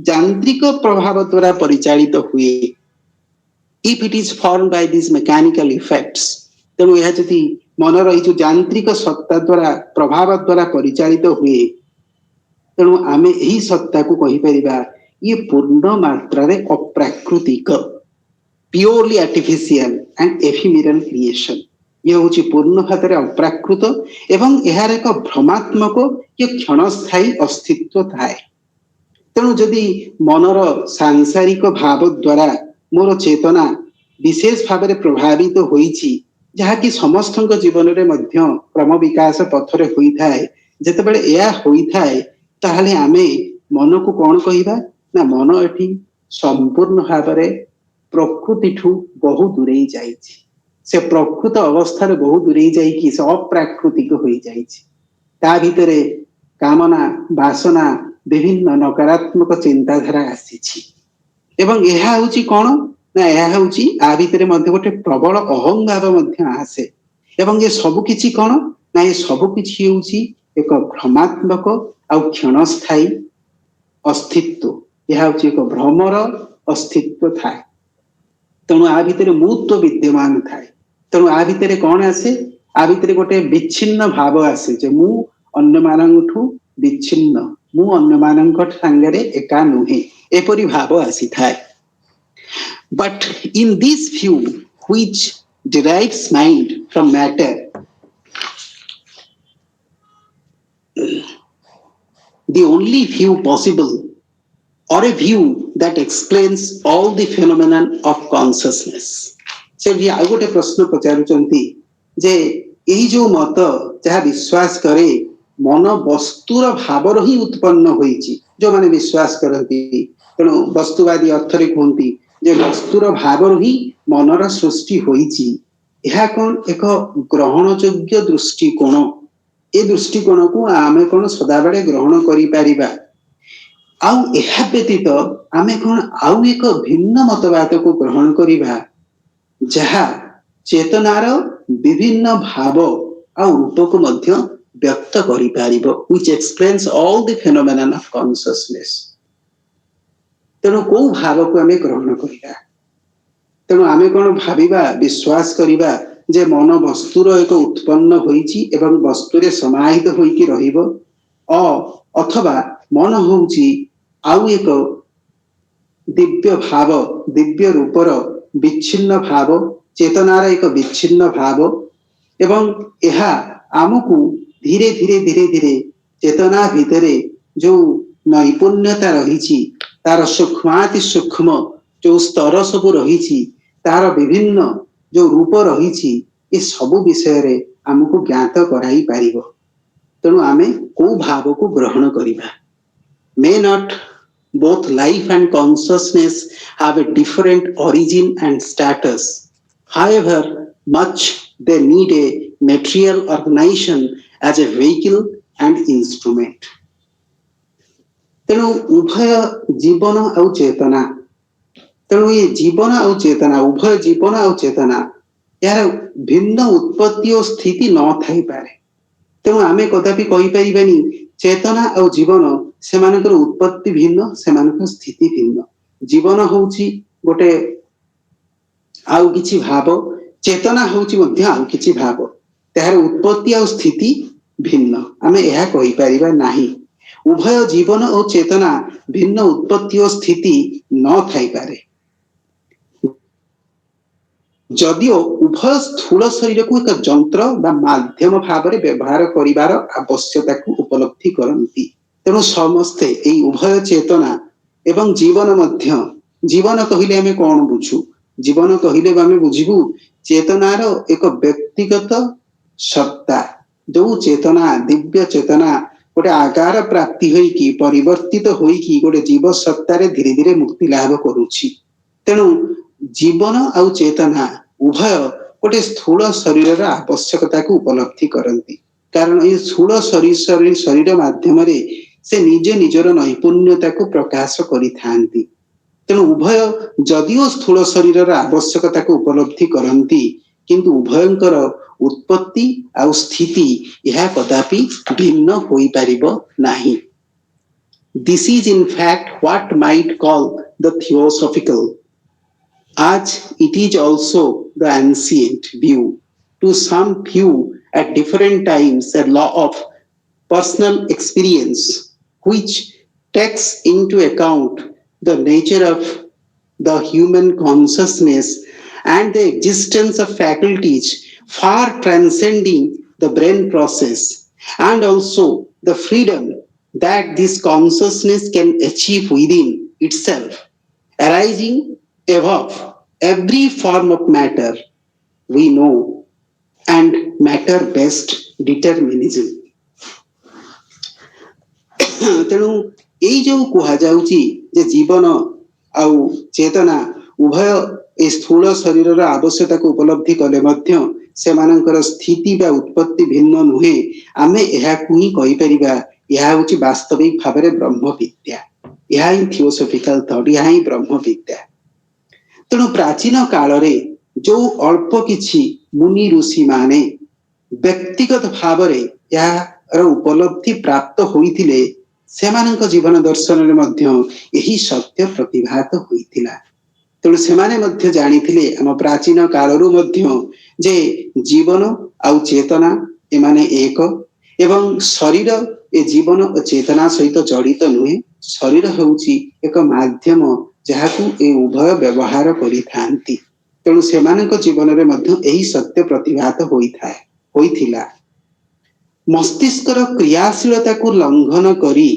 ଯାନ୍ତ୍ରିକ ପ୍ରଭାବ ଦ୍ୱାରା ପରିଚାଳିତ ହୁଏ, if it is formed by these mechanical effects, ତେଣୁ ଏହା ଯଦି ମନର ଏଇ ଯୋଉ ଯାନ୍ତ୍ରିକ ସତ୍ତା ଦ୍ୱାରା ପ୍ରଭାବ ଦ୍ୱାରା ପରିଚାଳିତ ହୁଏ, ତେଣୁ ଆମେ ଏହି ସତ୍ତାକୁ କହିପାରିବା ଇଏ ପୂର୍ଣ୍ଣ ମାତ୍ରାରେ ଅପ୍ରାକୃତିକ, ପିଓରଲି ଆର୍ଟିଫିସିଆଲ ଆଣ୍ଡ ଏଫିମେରାଲ କ୍ରିଏସନ। ଇଏ ହେଉଛି ପୂର୍ଣ୍ଣ ଭାବରେ ଅପ୍ରାକୃତ ଏବଂ ଏହାର ଏକ ଭ୍ରମାତ୍ମକ କି କ୍ଷଣସ୍ଥାୟୀ ଅସ୍ତିତ୍ୱ ଥାଏ। ତେଣୁ ଯଦି ମନର ସାଂସାରିକ ଭାବ ଦ୍ୱାରା ମୋର ଚେତନା ବିଶେଷ ଭାବରେ ପ୍ରଭାବିତ ହୋଇଛି, ଯାହାକି ସମସ୍ତଙ୍କ ଜୀବନରେ ମଧ୍ୟ କ୍ରମ ବିକାଶ ପଥରେ ହୋଇଥାଏ, ଯେତେବେଳେ ଏହା ହୋଇଥାଏ ତାହେଲେ ଆମେ ମନକୁ କଣ କହିବା ନା ମନ ଏଠି ସମ୍ପୂର୍ଣ୍ଣ ଭାବରେ ପ୍ରକୃତିଠୁ ବହୁ ଦୂରେଇ ଯାଇଛି। ସେ ପ୍ରକୃତ ଅବସ୍ଥାରେ ବହୁ ଦୂରେଇ ଯାଇକି ସେ ଅପ୍ରାକୃତିକ ହୋଇଯାଇଛି। ତା ଭିତରେ କାମନା ବାସନା ବିଭିନ୍ନ ନକାରାତ୍ମକ ଚିନ୍ତାଧାରା ଆସିଛି ଏବଂ ଏହା ହେଉଛି କଣ ନା ଏହା ହେଉଛି ଆ ଭିତରେ ମଧ୍ୟ ଗୋଟେ ପ୍ରବଳ ଅହଂଭାବ ମଧ୍ୟ ଆସେ। ଏବଂ ଏ ସବୁ କିଛି କଣ ନା ଏ ସବୁ କିଛି ହେଉଛି ଏକ ଭ୍ରମାତ୍ମକ ଆଉ କ୍ଷଣସ୍ଥାୟୀ ଅସ୍ତିତ୍ୱ। ଏହା ହେଉଛି ଏକ ଭ୍ରମର ଅସ୍ତିତ୍ୱ ଥାଏ। ତେଣୁ ଆ ଭିତରେ ମୁତ୍ୱ ବିଦ୍ୟମାନ ଥାଏ। ତେଣୁ ଆ ଭିତରେ କଣ ଆସେ? ଆ ଭିତରେ ଗୋଟେ ବିଚ୍ଛିନ୍ନ ଭାବ ଆସେ ଯେ ମୁଁ ଅନ୍ୟମାନଙ୍କଠୁ ବିଚ୍ଛିନ୍ନ, ମୁଁ ଅନ୍ୟମାନଙ୍କ ସାଙ୍ଗରେ ଏକା ନୁହେଁ, ଏପରି ଭାବ ଆସିଥାଏ। But in this view which derives mind from matter, the only view possible or a view that explains all the phenomenon of consciousness। ସେଠି ଆଉ ଗୋଟେ ପ୍ରଶ୍ନ ପଚାରୁଛନ୍ତି ଯେ ଏହି ଯୋଉ ମତ ଯାହା ବିଶ୍ୱାସ କରେ ମନ ବସ୍ତୁର ଭାବର ହିଁ ଉତ୍ପନ୍ନ ହୋଇଛି, ଯୋଉମାନେ ବିଶ୍ୱାସ କରନ୍ତି, ତେଣୁ ବସ୍ତୁବାଦୀ ଅର୍ଥରେ କୁହନ୍ତି ଯେ ବସ୍ତୁର ଭାବରୁ ହିଁ ମନର ସୃଷ୍ଟି ହୋଇଛି, ଏହା କଣ ଏକ ଗ୍ରହଣ ଯୋଗ୍ୟ ଦୃଷ୍ଟିକୋଣ? ଏ ଦୃଷ୍ଟିକୋଣକୁ ଆମେ କଣ ସଦାବେଳେ ଗ୍ରହଣ କରିପାରିବା? ଆଉ ଏହା ବ୍ୟତୀତ ଆମେ କଣ ଆଉ ଏକ ଭିନ୍ନ ମତବାଦକୁ ଗ୍ରହଣ କରିବା ଯାହା ଚେତନାର ବିଭିନ୍ନ ଭାବ ଆଉ ରୂପକୁ ମଧ୍ୟ व्यक्त करि पारिबो which explains all the phenomenon of consciousness. तेणु को भाव को आमे ग्रहण करिबा तेणु आमे कोन भाबिबा विश्वास करिबा जे मन वस्तुर एक उत्पन्न होईची एवं वस्तुरे समाहित होईकी रहिबो अथवा मन होउची आउ एक दिव्य भाव दिव्य रूपर विच्छिन्न भाव चेतनार एक विच्छिन्न भाव एवं यहा आमको धीरे धीरे धीरे धीरे चेतना भितरे जो नैपुण्यता रही तार सूक्ष्माति सूक्ष्म जो स्तर सब रही तार विभिन्न जो रूप रही ये सब विषय रे आमको ज्ञात कराई पारिबो तेणु आमे को भाव को ग्रहण करिबा may not both life and consciousness have a different origin and status. However much they need a material organization as a vehicle and instrument. तेणु उभय जीवन और चेतना तेणु ये जीवन और चेतना उभय जीवन और चेतना यार भिन्न उत्पत्ति और स्थिति न थाई पारे तेणु आमे कदापि कहि परिबानी चेतना और जीवन सेमानकर उत्पत्ति भिन्न सेमानकर स्थिति भिन्न जीवन होउची गोटे आउ किछि भाव चेतना होउची मध्य आउ किछि भाव तार उत्पत्ति और स्थिति भिन्न आमे यह कहि परिबा नाही उभय जीवन और चेतना भिन्न उत्पत्ति और स्थिति न थाई पारे जदियो उभय स्थूल शरीर को एक जंत्र बा माध्यम भाव में व्यवहार करिवार आवश्यकता को उपलब्धि करंती तेणु समस्ते एई उभय चेतना एवं जीवन मध्य जीवन कहिले हमें कौन बुझू जीवन कहिले हमें बुझिबू चेतनार एक व्यक्तिगत सत्ता जो चेतना दिव्य चेतना गोटे आकार प्राप्ति होई की परिवर्तित होई की गोटे जीव सत्ता रे धीरे धीरे मुक्ति लाभ करूची तेणु जीवन और चेतना उभय गोटे स्थूल शरीर आवश्यकता को उपलब्धि करती कारण ये स्थूल शरीर माध्यम से निजे निजर नैपुण्यता को प्रकाश करिथांती तेणु उभय जदियो स्थूल शरीर आवश्यकता को उपलब्धि करती किंतु उभयंकर उत्पत्ति और स्थिति यह कदापि भिन्न होई परिबो नाही this is in fact what might call the theosophical as it is also the ancient view to some few at different times a law of personal experience which takes into account the nature of the human consciousness and the existence of faculties far transcending the brain process and also the freedom that this consciousness can achieve within itself arising above every form of matter we know and matter based determinism तेणु यही जो कहा जाउची जे जीवन आउ चेतना उभय ए स्थूल शरीर आवश्यकता को उपलब्धि कले मध्य सेमानकर स्थिति बा उत्पत्ति भिन्न नुहे आमे एहा कुही कहि परिबा एहा होची वास्तविक भाबरे ब्रह्म विद्या एहा ही थियोसॉफिकल थॉट एहा ही ब्रह्म विद्या तेणु प्राचीन काल रे जो अल्प किछि मुनि ऋषि माने व्यक्तिगत भाव रे यार उपलब्धि प्राप्त होइथिले सेमानक जीवन दर्शन रे मध्य एही सत्य प्रतिभात होइथिला तेणु सेमाने मध्य जानिथिले हम प्राचीन कालरू मध्य जे जीवन आउ चेतना एमाने एक एवं शरीर ए जीवन और चेतना सहित जड़ित नुहे शरीर होउची एक माध्यम जहाकू ए उभय व्यवहार करिथांती तेणु सेमानक जीवन रे मध्य एही सत्य प्रतिभात होइथिला मस्तिष्कर क्रियाशीलता को लंघन करी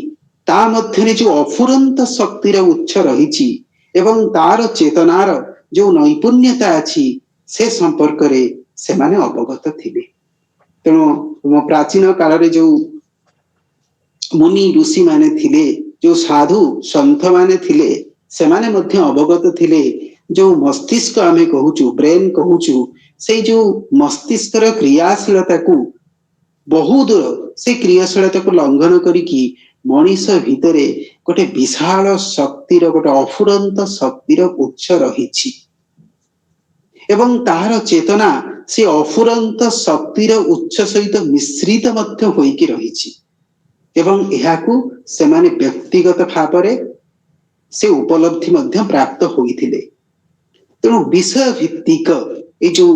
ता मध्य जो अफुरंत शक्तिर उच्च रही एवं तार चेतनार जो नैपुण्यता अछि से संपर्क रे सेमाने अवगत थिले तेणु प्राचीन काल रे जो मुनि ऋषि माने थिले जो साधु संत माने थिले सेमाने मध्य अवगत थिले जो मस्तिष्क आमे कहूचु ब्रेन कहूचु से जो मस्तिष्कर क्रियाशीलता को बहु दूर से क्रियाशीलता को लंघन करिकी मनीष भितरे गोटे विशाल शक्तिर गोटे अफुरंत शक्तिर उच्च रही ଏବଂ ତାହାର ଚେତନା ସେ ଅଫୁରନ୍ତ ଶକ୍ତିର ଉଚ୍ଚ ସହିତ ମିଶ୍ରିତ ମଧ୍ୟ ହୋଇକି ରହିଛି ଏବଂ ଏହାକୁ ସେମାନେ ବ୍ୟକ୍ତିଗତ ଭାବରେ ସେ ଉପଲବ୍ଧି ମଧ୍ୟ ପ୍ରାପ୍ତ ହୋଇଥିଲେ। ତେଣୁ ବିଷୟ ଭିତ୍ତିକ ଏଇ ଯୋଉ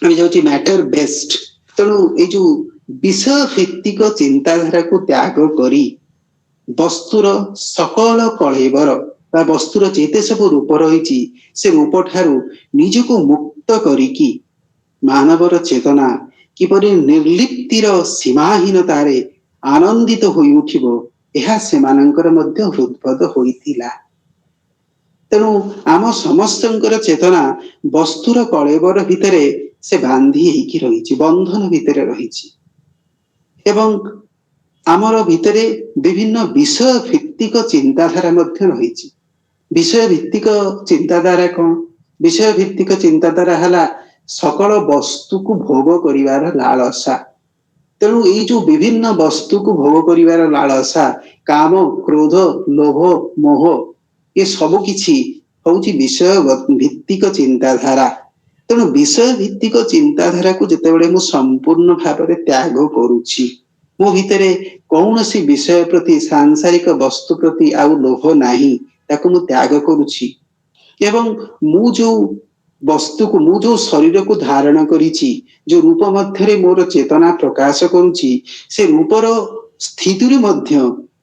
ଆମେ ଯାଉଛି ମ୍ୟାଟର ବେସ୍ଡ, ତେଣୁ ଏଇ ଯୋଉ ବିଷୟ ଭିତ୍ତିକ ଚିନ୍ତାଧାରାକୁ ତ୍ୟାଗ କରି ବସ୍ତୁର ସକଳ କଳେବର ବା ବସ୍ତୁର ଯେତେ ସବୁ ରୂପ ରହିଛି ସେ ରୂପ ଠାରୁ ନିଜକୁ ମୁକ୍ତ କରିକି ମାନବର ଚେତନା କିପରି ନିର୍ଲିପ୍ତିର ସୀମାହୀନତାରେ ଆନନ୍ଦିତ ହୋଇ ଉଠିବ, ଏହା ସେମାନଙ୍କର ମଧ୍ୟ ହୃଦବୋଧ ହୋଇଥିଲା। ତେଣୁ ଆମ ସମସ୍ତଙ୍କର ଚେତନା ବସ୍ତୁର କଳେବର ଭିତରେ ସେ ବାନ୍ଧି ହେଇକି ରହିଛି, ବନ୍ଧନ ଭିତରେ ରହିଛି ଏବଂ ଆମର ଭିତରେ ବିଭିନ୍ନ ବିଷୟ ଭିତ୍ତିକ ଚିନ୍ତାଧାରା ମଧ୍ୟ ରହିଛି। ବିଷୟ ଭିତ୍ତିକ ଚିନ୍ତାଧାରା କଣ? ବିଷୟ ଭିତ୍ତିକ ଚିନ୍ତାଧାରା ହେଲା ସକଳ ବସ୍ତୁକୁ ଭୋଗ କରିବାର ଲାଳସା। ତେଣୁ ଏଇ ଯୋଉ ବିଭିନ୍ନ ବସ୍ତୁକୁ ଭୋଗ କରିବାର ଲାଳସା, କାମ, କ୍ରୋଧ, ଲୋଭ, ମୋହ, ଏ ସବୁ କିଛି ହଉଛି ବିଷୟ ଭିତ୍ତିକ ଚିନ୍ତାଧାରା। ତେଣୁ ବିଷୟ ଭିତ୍ତିକ ଚିନ୍ତାଧାରାକୁ ଯେତେବେଳେ ମୁଁ ସମ୍ପୂର୍ଣ୍ଣ ଭାବରେ ତ୍ୟାଗ କରୁଛି, ମୋ ଭିତରେ କୌଣସି ବିଷୟ ପ୍ରତି, ସାଂସାରିକ ବସ୍ତୁ ପ୍ରତି ଆଉ ଲୋଭ ନାହିଁ, ତାକୁ ମୁଁ ତ୍ୟାଗ କରୁଛି ଏବଂ ମୁଁ ଯୋଉ ବସ୍ତୁକୁ, ମୁଁ ଯୋଉ ଶରୀରକୁ ଧାରଣ କରିଛି, ଯୋଉ ରୂପ ମଧ୍ୟରେ ମୋର ଚେତନା ପ୍ରକାଶ କରୁଛି, ସେ ରୂପର ସ୍ଥିତିରୁ ମଧ୍ୟ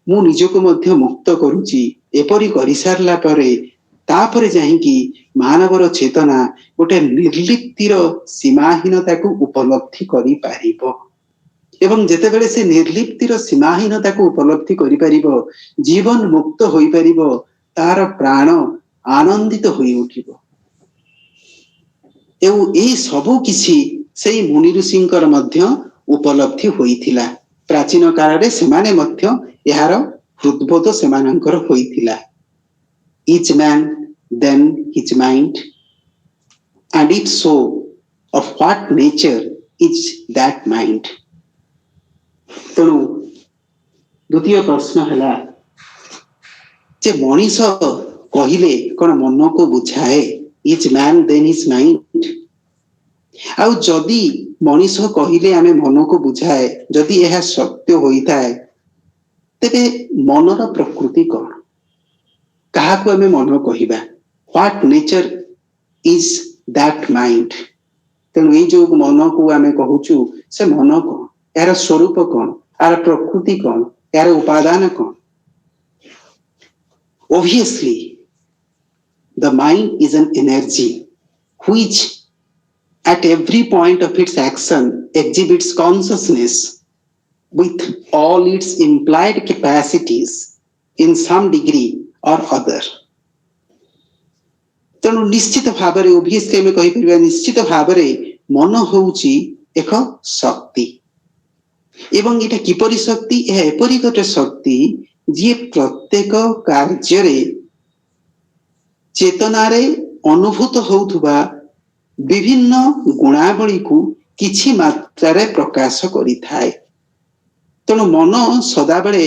ମୁଁ ନିଜକୁ ମଧ୍ୟ ମୁକ୍ତ କରୁଛି। ଏପରି କରିସାରିଲା ପରେ ତାପରେ ଯାଇକି ମାନବର ଚେତନା ଗୋଟେ ନିର୍ଲିପ୍ତିର ସୀମାହୀନତାକୁ ଉପଲବ୍ଧି କରିପାରିବ ଏବଂ ଯେତେବେଳେ ସେ ନିର୍ଲିପ୍ତିର ସୀମାହୀନତାକୁ ଉପଲବ୍ଧି କରିପାରିବ, ଜୀବନ ମୁକ୍ତ ହୋଇପାରିବ, ତାର ପ୍ରାଣ ଆନନ୍ଦିତ ହୋଇ ଉଠିବ। ଏବଂ ଏଇ ସବୁ କିଛି ସେଇ ମୁନି ଋଷିଙ୍କର ମଧ୍ୟ ଉପଲବ୍ଧି ହୋଇଥିଲା। ପ୍ରାଚୀନ କାଳରେ ସେମାନେ ମଧ୍ୟ ଏହାର ହୃଦବୋଧ ସେମାନଙ୍କର ହୋଇଥିଲା। Each man then his mind, and if so, of what nature is that mind? ତେଣୁ ଦ୍ୱିତୀୟ ପ୍ରଶ୍ନ ହେଲା ଯେ ମଣିଷ କହିଲେ କଣ ମନକୁ ବୁଝାଏ? Each man then his mind. ଆଉ ଯଦି ମଣିଷ କହିଲେ ଆମେ ମନକୁ ବୁଝାଏ, ଯଦି ଏହା ସତ୍ୟ ହୋଇଥାଏ, ତେବେ ମନର ପ୍ରକୃତି କଣ? କାହାକୁ ଆମେ ମନ କହିବା? What nature is that mind? ତେଣୁ ଏଇ ଯୋଉ ମନକୁ ଆମେ କହୁଛୁ, ସେ ମନ କଣ? ଏହାର ସ୍ୱରୂପ କଣ? ଏହାର ପ୍ରକୃତି କଣ? ଏହାର ଉପାଦାନ କଣ? Obviously, the mind is an energy which at every point of its action exhibits consciousness with all its implied capacities in some degree or other. ତେଣୁ ନିଶ୍ଚିତ ଭାବରେ ଓଭିୟସଲି ଆମେ କହିପାରିବା, ନିଶ୍ଚିତ ଭାବରେ ମନ ହେଉଛି ଏକ ଶକ୍ତି ଏବଂ ଏଇଟା କିପରି ଶକ୍ତି? ଏହା ଏପରି ଗୋଟେ ଶକ୍ତି ଯିଏ ପ୍ରତ୍ୟେକ କାର୍ଯ୍ୟରେ ଚେତନାରେ ଅନୁଭୂତ ହେଉଥିବା ବିଭିନ୍ନ ଗୁଣାବଳୀକୁ କିଛି ମାତ୍ରାରେ ପ୍ରକାଶ କରିଥାଏ। ତେଣୁ ମନ ସଦାବେଳେ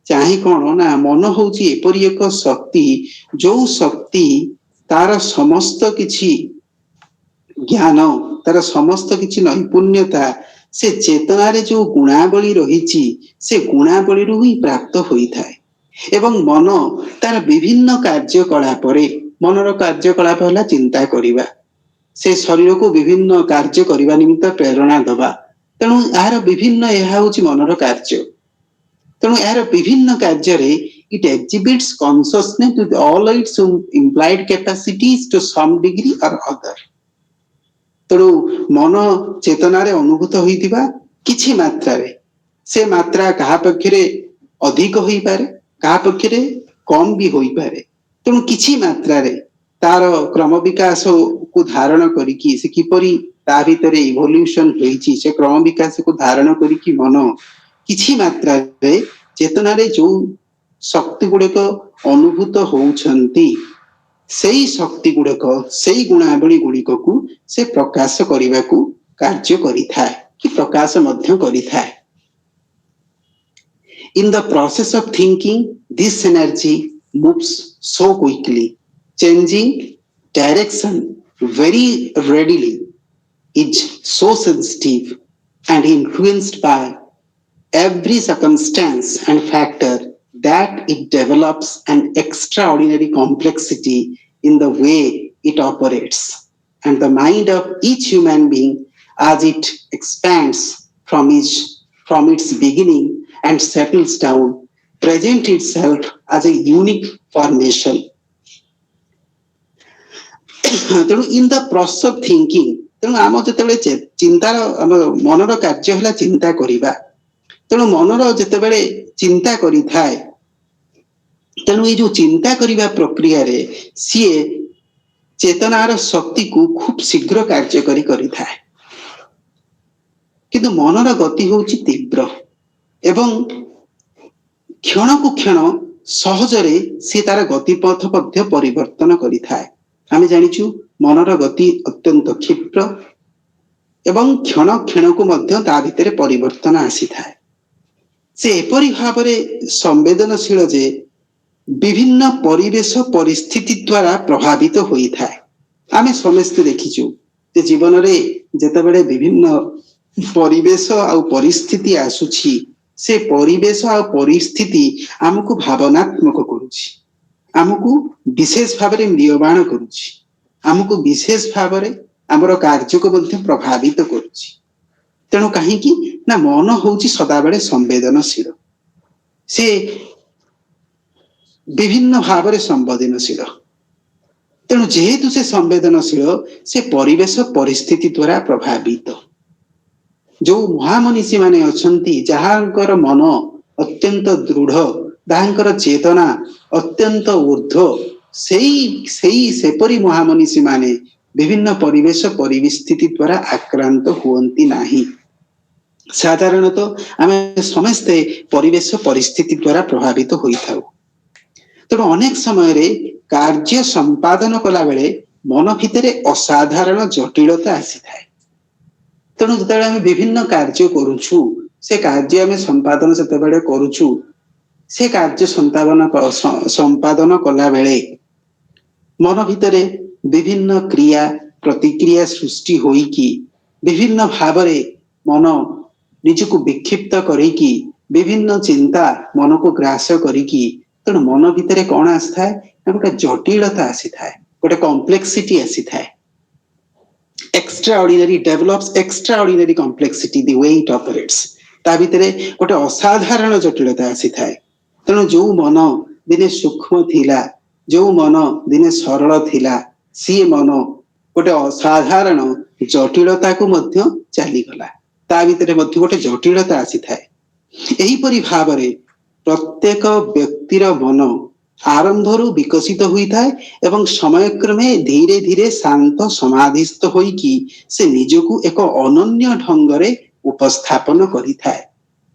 ଚାହିଁ କଣ ନା, ମନ ହେଉଛି ଏପରି ଏକ ଶକ୍ତି ଯୋଉ ଶକ୍ତି ତାର ସମସ୍ତ କିଛି ଜ୍ଞାନ, ତାର ସମସ୍ତ କିଛି ନୈପୁଣ୍ୟତା ସେ ଚେତନାରେ ଯୋଉ ଗୁଣାବଳୀ ରହିଛି ସେ ଗୁଣାବଳୀରୁ ହିଁ ପ୍ରାପ୍ତ ହୋଇଥାଏ ଏବଂ ମନ ତାର ବିଭିନ୍ନ କାର୍ଯ୍ୟକଳାପରେ, ମନର କାର୍ଯ୍ୟକଳାପ ହେଲା ଚିନ୍ତା କରିବା, ସେ ଶରୀରକୁ ବିଭିନ୍ନ କାର୍ଯ୍ୟ କରିବା ନିମିତ୍ତ ପ୍ରେରଣା ଦେବା। ତେଣୁ ଏହାର ବିଭିନ୍ନ, ଏହା ହେଉଛି ମନର କାର୍ଯ୍ୟ। ତେଣୁ ଏହାର ବିଭିନ୍ନ କାର୍ଯ୍ୟରେ it exhibits consciousness with all its implied capacities to some degree or other. ତେଣୁ ମନ ଚେତନାରେ ଅନୁଭୂତ ହୋଇଥିବା କିଛି ମାତ୍ରାରେ, ସେ ମାତ୍ରା କାହା ପକ୍ଷରେ ଅଧିକ ହୋଇପାରେ, କାହା ପକ୍ଷରେ କମ ବି ହୋଇପାରେ। ତେଣୁ କିଛି ମାତ୍ରାରେ ତାର କ୍ରମ ବିକାଶକୁ ଧାରଣ କରିକି ସେ କିପରି ତା ଭିତରେ ଇଭଲ୍ୟୁସନ ହେଇଛି, ସେ କ୍ରମ ବିକାଶକୁ ଧାରଣ କରିକି ମନ କିଛି ମାତ୍ରାରେ ଚେତନାରେ ଯୋଉ ଶକ୍ତି ଗୁଡିକ ଅନୁଭୂତ ହଉଛନ୍ତି, ସେଇ ଶକ୍ତି ଗୁଡିକ, ସେଇ ଗୁଣାବଳୀ ଗୁଡିକକୁ ସେ ପ୍ରକାଶ କରିବାକୁ କାର୍ଯ୍ୟ କରିଥାଏ କି ପ୍ରକାଶ ମଧ୍ୟ କରିଥାଏ। In the process of thinking, this energy moves so quickly, changing direction very readily, is so sensitive and influenced by every circumstance and factor that it develops an extraordinary complexity in the way it operates. And the mind of each human being, as it expands from its beginning and settles down, presents itself as a unique formation. ତେଣୁ in the process of thinking, ତେଣୁ ଆମ ଯେତେବେଳେ ଚିନ୍ତାର ଆମ ମନର କାର୍ଯ୍ୟ ହେଲା ଚିନ୍ତା କରିବା, ତେଣୁ ମନର ଯେତେବେଳେ ଚିନ୍ତା କରିଥାଏ, ତେଣୁ ଏଇ ଯୋଉ ଚିନ୍ତା କରିବା ପ୍ରକ୍ରିୟାରେ ସିଏ ଚେତନାର ଶକ୍ତିକୁ ଖୁବ୍ ଶୀଘ୍ର କାର୍ଯ୍ୟକାରୀ କରିଥାଏ। କିନ୍ତୁ ମନର ଗତି ହେଉଛି ତୀବ୍ର ଏବଂ କ୍ଷଣକୁ କ୍ଷଣ ସହଜରେ ସେ ତାର ଗତିପଥ ମଧ୍ୟ ପରିବର୍ତ୍ତନ କରିଥାଏ। ଆମେ ଜାଣିଛୁ ମନର ଗତି ଅତ୍ୟନ୍ତ କ୍ଷିପ୍ର ଏବଂ କ୍ଷଣ କ୍ଷଣକୁ ମଧ୍ୟ ତା ଭିତରେ ପରିବର୍ତ୍ତନ ଆସିଥାଏ। ସେ ଏପରି ଭାବରେ ସମ୍ବେଦନଶୀଳ ଯେ ବିଭିନ୍ନ ପରିବେଶ ପରିସ୍ଥିତି ଦ୍ୱାରା ପ୍ରଭାବିତ ହୋଇଥାଏ। ଆମେ ସମସ୍ତେ ଦେଖିଛୁ ଯେ ଜୀବନରେ ଯେତେବେଳେ ବିଭିନ୍ନ ପରିବେଶ ଆଉ ପରିସ୍ଥିତି ଆସୁଛି, ସେ ପରିବେଶ ଆଉ ପରିସ୍ଥିତି ଆମକୁ ଭାବନାତ୍ମକ କରୁଛି, ଆମକୁ ବିଶେଷ ଭାବରେ ମ୍ରିୟମାଣ କରୁଛି, ଆମକୁ ବିଶେଷ ଭାବରେ ଆମର କାର୍ଯ୍ୟକୁ ମଧ୍ୟ ପ୍ରଭାବିତ କରୁଛି। ତେଣୁ କାହିଁକି ନା ମନ ହେଉଛି ସଦାବେଳେ ସମ୍ବେଦନଶୀଳ, ସେ ବିଭିନ୍ନ ଭାବରେ ସମ୍ବେଦନଶୀଳ। ତେଣୁ ଯେହେତୁ ସେ ସମ୍ବେଦନଶୀଳ, ସେ ପରିବେଶ ପରିସ୍ଥିତି ଦ୍ୱାରା ପ୍ରଭାବିତ। ଯୋଉ ମହାମନୀଷୀ ମାନେ ଅଛନ୍ତି, ଯାହାଙ୍କର ମନ ଅତ୍ୟନ୍ତ ଦୃଢ, ଯାହାଙ୍କର ଚେତନା ଅତ୍ୟନ୍ତ ଉର୍ଦ୍ଧ୍ୱ, ସେପରି ମହାମନୀଷୀ ମାନେ ବିଭିନ୍ନ ପରିବେଶ ପରିସ୍ଥିତି ଦ୍ୱାରା ଆକ୍ରାନ୍ତ ହୁଅନ୍ତି ନାହିଁ। ସାଧାରଣତଃ ଆମେ ସମସ୍ତେ ପରିବେଶ ପରିସ୍ଥିତି ଦ୍ୱାରା ପ୍ରଭାବିତ ହୋଇଥାଉ। ତେଣୁ ଅନେକ ସମୟରେ କାର୍ଯ୍ୟ ସମ୍ପାଦନ କଲାବେଳେ ମନ ଭିତରେ ଅସାଧାରଣ ଜଟିଳତା ଆସିଥାଏ। ତେଣୁ ଯେତେବେଳେ ଆମେ ବିଭିନ୍ନ କାର୍ଯ୍ୟ କରୁଛୁ, ସେ କାର୍ଯ୍ୟ ଆମେ ସମ୍ପାଦନ ଯେତେବେଳେ କରୁଛୁ, ସେ କାର୍ଯ୍ୟ ସମ୍ପାଦନ କଲା ବେଳେ ମନ ଭିତରେ ବିଭିନ୍ନ କ୍ରିୟା ପ୍ରତିକ୍ରିୟା ସୃଷ୍ଟି ହୋଇକି ବିଭିନ୍ନ ଭାବରେ ମନ ନିଜକୁ ବିକ୍ଷିପ୍ତ କରିକି ବିଭିନ୍ନ ଚିନ୍ତା ମନକୁ ଗ୍ରାସ କରିକି, ତେଣୁ ମନ ଭିତରେ କଣ ଆସିଥାଏ ନା ଗୋଟେ ଜଟିଳତା ଆସିଥାଏ, ଗୋଟେ କମ୍ପ୍ଲେକ୍ସିଟି ଆସିଥାଏ। extraordinary develops extraordinary complexity the way it operates, ତା ଭିତରେ ଗୋଟେ ଅସାଧାରଣ ଜଟିଳତା ଆସିଥାଏ। ତେଣୁ ଯୋଉ ମନ ଦିନେ ସୂକ୍ଷ୍ମ ଥିଲା, ଯୋଉ ମନ ଦିନେ ସରଳ ଥିଲା, ସିଏ ମନ ଗୋଟେ ଅସାଧାରଣ ଜଟିଳତାକୁ ମଧ୍ୟ ଚାଲିଗଲା, ତା ଭିତରେ ମଧ୍ୟ ଗୋଟେ ଜଟିଳତା ଆସିଥାଏ। ଏହିପରି ଭାବରେ ପ୍ରତ୍ୟେକ ବ୍ୟକ୍ତିର ମନ ଆରମ୍ଭରୁ ବିକଶିତ ହୋଇଥାଏ ଏବଂ ସମୟକ୍ରମେ ଧୀରେ ଧୀରେ ଶାନ୍ତ ସମାଧିସ୍ଥ ହୋଇକି ସେ ନିଜକୁ ଏକ ଅନନ୍ୟ ଢଙ୍ଗରେ ଉପସ୍ଥାପନ କରିଥାଏ।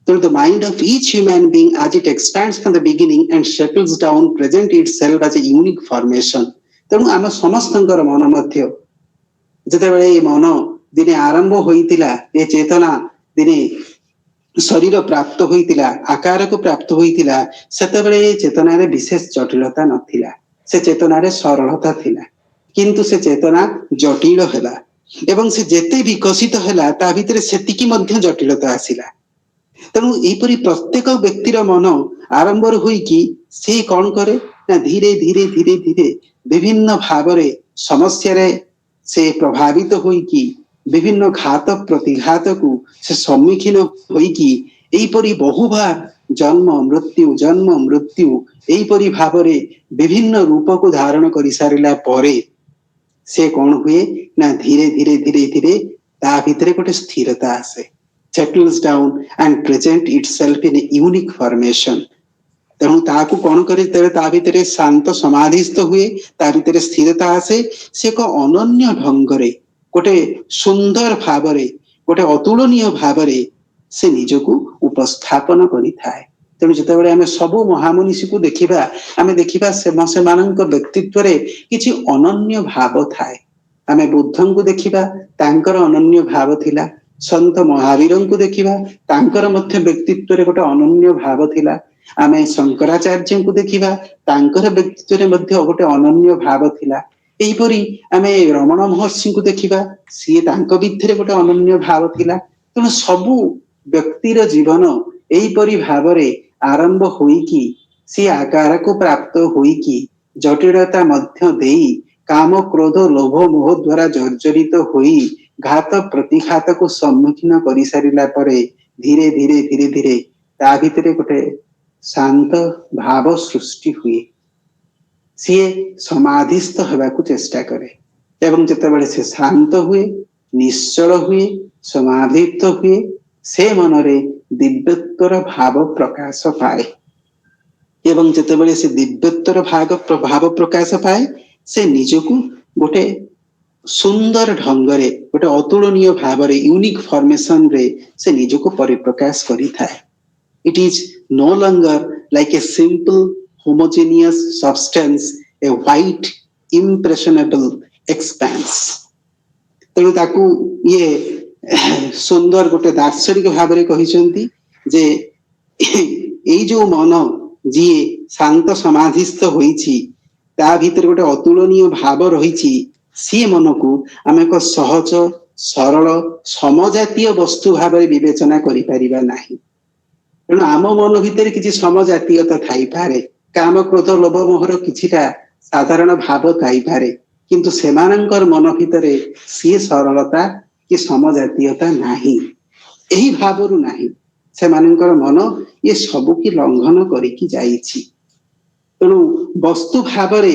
ତେଣୁ the mind of each human being as it expands from the beginning and settles down present itself as a unique formation। ତେଣୁ ଆମ ସମସ୍ତଙ୍କର ମନ ମଧ୍ୟ ଯେତେବେଳେ ଏ ମନ ଦିନେ ଆରମ୍ଭ ହୋଇଥିଲା, ଏ ଚେତନା ଦିନେ ଶରୀର ପ୍ରାପ୍ତ ହୋଇଥିଲା, ଆକାରକୁ ପ୍ରାପ୍ତ ହୋଇଥିଲା, ସେତେବେଳେ ଏ ଚେତନାରେ ବିଶେଷ ଜଟିଳତା ନଥିଲା, ସେ ଚେତନାରେ ସରଳତା ଥିଲା। କିନ୍ତୁ ସେ ଚେତନା ଜଟିଳ ହେଲା ଏବଂ ସେ ଯେତେ ବିକଶିତ ହେଲା ତା ଭିତରେ ସେତିକି ମଧ୍ୟ ଜଟିଳତା ଆସିଲା। ତେଣୁ ଏହିପରି ପ୍ରତ୍ୟେକ ବ୍ୟକ୍ତିର ମନ ଆରମ୍ଭରୁ ହୋଇକି ସେ କଣ କରେ ନା ଧୀରେ ଧୀରେ ଧୀରେ ଧୀରେ ବିଭିନ୍ନ ଭାବରେ ସମସ୍ୟାରେ ସେ ପ୍ରଭାବିତ ହୋଇକି ବିଭିନ୍ନ ଘାତ ପ୍ରତିଘାତକୁ ସେ ସମ୍ମୁଖୀନ ହୋଇକି ଏହିପରି ବହୁବାର ଜନ୍ମ ମୃତ୍ୟୁ ଏହିପରି ଭାବରେ ବିଭିନ୍ନ ରୂପକୁ ଧାରଣ କରିସାରିଲା ପରେ ସେ କଣ ହୁଏ ନା ଧୀରେ ଧୀରେ ଧୀରେ ଧୀରେ ତା ଭିତରେ ଗୋଟେ ସ୍ଥିରତା ଆସେ, settles down and present itself in a unique formation। ତେଣୁ ତାହାକୁ କଣ କରେ, ତା ଭିତରେ ଶାନ୍ତ ସମାଧିସ୍ଥ ହୁଏ, ତା ଭିତରେ ସ୍ଥିରତା ଆସେ, ସେ ଏକ ଅନନ୍ୟ ଢଙ୍ଗରେ ଗୋଟେ ସୁନ୍ଦର ଭାବରେ ଗୋଟେ ଅତୁଳନୀୟ ଭାବରେ ସେ ନିଜକୁ ଉପସ୍ଥାପନ କରିଥାଏ। ତେଣୁ ଯେତେବେଳେ ଆମେ ସବୁ ମହାମନୀଷୀକୁ ଦେଖିବା, ଆମେ ଦେଖିବା ସେମାନଙ୍କ ବ୍ୟକ୍ତିତ୍ୱରେ କିଛି ଅନନ୍ୟ ଭାବ ଥାଏ। ଆମେ ବୁଦ୍ଧଙ୍କୁ ଦେଖିବା, ତାଙ୍କର ଅନନ୍ୟ ଭାବ ଥିଲା। ସନ୍ଥ ମହାବୀରଙ୍କୁ ଦେଖିବା, ତାଙ୍କର ମଧ୍ୟ ବ୍ୟକ୍ତିତ୍ୱରେ ଗୋଟେ ଅନନ୍ୟ ଭାବ ଥିଲା। ଆମେ ଶଙ୍କରାଚାର୍ଯ୍ୟଙ୍କୁ ଦେଖିବା, ତାଙ୍କର ବ୍ୟକ୍ତିତ୍ୱରେ ମଧ୍ୟ ଗୋଟେ ଅନନ୍ୟ ଭାବ ଥିଲା। ଏହିପରି ଆମେ ରମଣ ମହର୍ଷିଙ୍କୁ ଦେଖିବା, ସିଏ ତାଙ୍କ ଭିତରେ ଗୋଟେ ଅନନ୍ୟ ଭାବ ଥିଲା। ତେଣୁ ସବୁ ବ୍ୟକ୍ତିର ଜୀବନ ଏହିପରି ଭାବରେ ଆରମ୍ଭ ହୋଇକି ସିଏ ଆକାରକୁ ପ୍ରାପ୍ତ ହୋଇକି ଜଟିଳତା ମଧ୍ୟ ଦେଇ କାମ କ୍ରୋଧ ଲୋଭ ମୋହ ଦ୍ୱାରା ଜର୍ଜରିତ ହୋଇ ଘାତ ପ୍ରତିଘାତକୁ ସମ୍ମୁଖୀନ କରିସାରିଲା ପରେ ଧୀରେ ଧୀରେ ଧୀରେ ଧୀରେ ତା ଭିତରେ ଗୋଟେ ଶାନ୍ତ ଭାବ ସୃଷ୍ଟି ହୁଏ। ସିଏ ସମାଧିସ୍ଥ ହେବାକୁ ଚେଷ୍ଟା କରେ ଏବଂ ଯେତେବେଳେ ସେ ଶାନ୍ତ ହୁଏ, ନିଶ୍ଚଳ ହୁଏ, ସମାଧିସ୍ଥ ହୁଏ, ସେ ମନରେ ଦିବ୍ୟତ୍ୱର ଭାବ ପ୍ରକାଶ ପାଏ ଏବଂ ଯେତେବେଳେ ସେ ଦିବ୍ୟତ୍ୱର ଭାବ ପ୍ରକାଶ ପାଏ, ସେ ନିଜକୁ ଗୋଟେ ସୁନ୍ଦର ଢଙ୍ଗରେ ଗୋଟେ ଅତୁଳନୀୟ ଭାବରେ ୟୁନିକ୍ ଫର୍ମେସନରେ ସେ ନିଜକୁ ପରିପ୍ରକାଶ କରିଥାଏ। It is no longer like a simple homogeneous substance, a white impressionable expanse. ତେଣୁ ତାକୁ ଇଏ ସୁନ୍ଦର ଗୋଟେ ଦାର୍ଶନିକ ଭାବରେ କହିଛନ୍ତି ଯେ ଏଇ ଯୋଉ ମନ ଯିଏ ଶାନ୍ତ ସମାଧିସ୍ଥ ହୋଇଛି ତା ଭିତରେ ଗୋଟେ ଅତୁଳନୀୟ ଭାବ ରହିଛି, ସିଏ ମନକୁ ଆମେ ଏକ ସହଜ ସରଳ ସମଜାତୀୟ ବସ୍ତୁ ଭାବରେ ବିବେଚନା କରିପାରିବା ନାହିଁ। ତେଣୁ ଆମ ମନ ଭିତରେ କିଛି ସମଜାତୀୟତା ଥାଇପାରେ, କାମ କ୍ରୋଧ ଲୋଭ ମୋହର କିଛିଟା ସାଧାରଣ ଭାବ ଥାଇପାରେ, କିନ୍ତୁ ସେମାନଙ୍କର ମନ ଭିତରେ ସିଏ ସରଳତା କି ସମଜାତୀୟତା ନାହିଁ। ଏହି ଭାବରୁ ନାହିଁ, ସେମାନଙ୍କର ମନ ଇଏ ସବୁକି ଲଙ୍ଘନ କରିକି ଯାଇଛି। ତେଣୁ ବସ୍ତୁ ଭାବରେ